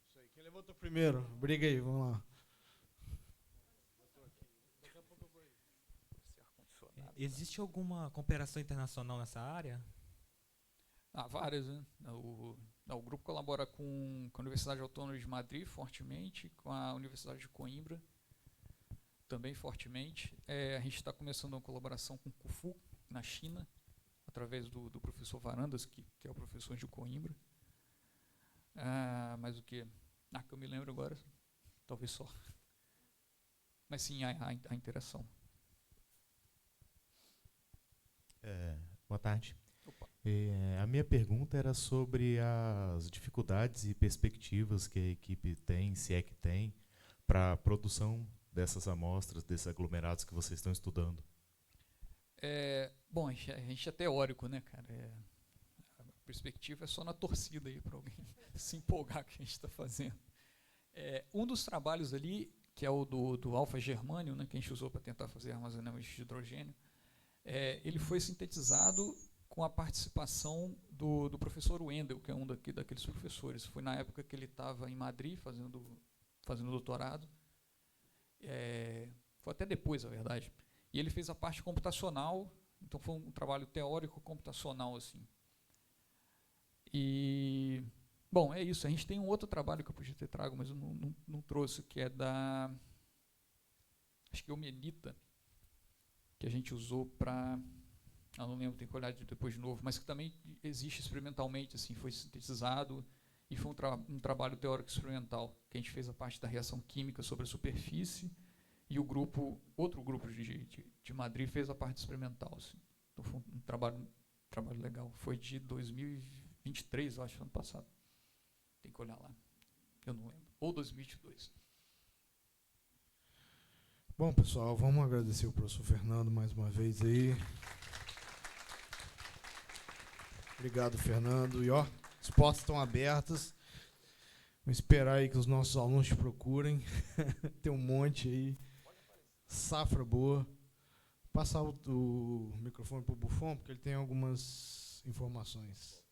Isso aí, quem levantou primeiro. Briga aí, vamos lá. Existe alguma cooperação internacional nessa área? Várias, né? O grupo colabora com a Universidade Autônoma de Madrid, fortemente, com a Universidade de Coimbra, também fortemente. A gente está começando uma colaboração com o CUFU, na China, através do professor Varandas, que é o professor de Coimbra. Mas o que? Que eu me lembro agora, talvez só. Mas sim, a interação. Boa tarde. Opa. A minha pergunta era sobre as dificuldades e perspectivas que a equipe tem, se é que tem, para a produção dessas amostras, desses aglomerados que vocês estão estudando. Bom, a gente é teórico, né, cara? A perspectiva é só na torcida aí para alguém se empolgar com o que a gente está fazendo. Um dos trabalhos ali, que é o do alfa-germânio, né, que a gente usou para tentar fazer armazenamento de hidrogênio, ele foi sintetizado com a participação do professor Wendel, que é um daqueles professores. Foi na época que ele estava em Madrid fazendo doutorado. Foi até depois, na verdade. E ele fez a parte computacional, então foi um trabalho teórico computacional, assim. E, bom, é isso. A gente tem um outro trabalho que eu podia ter trago, mas eu não trouxe, que é acho que é o Menita, que a gente usou para... Eu não lembro, tem que olhar depois de novo, mas que também existe experimentalmente, assim, foi sintetizado e foi um trabalho teórico experimental, que a gente fez a parte da reação química sobre a superfície e outro grupo de Madrid fez a parte experimental. Assim. Então foi um trabalho legal. Foi de 2023, eu acho, ano passado. Tem que olhar lá. Eu não lembro. Ou 2022. Bom, pessoal, vamos agradecer o professor Fernando mais uma vez aí. Obrigado, Fernando. E as portas estão abertas. Vamos esperar aí que os nossos alunos te procurem. Tem um monte aí. Safra boa. Passar o microfone para o Buffon, porque ele tem algumas informações.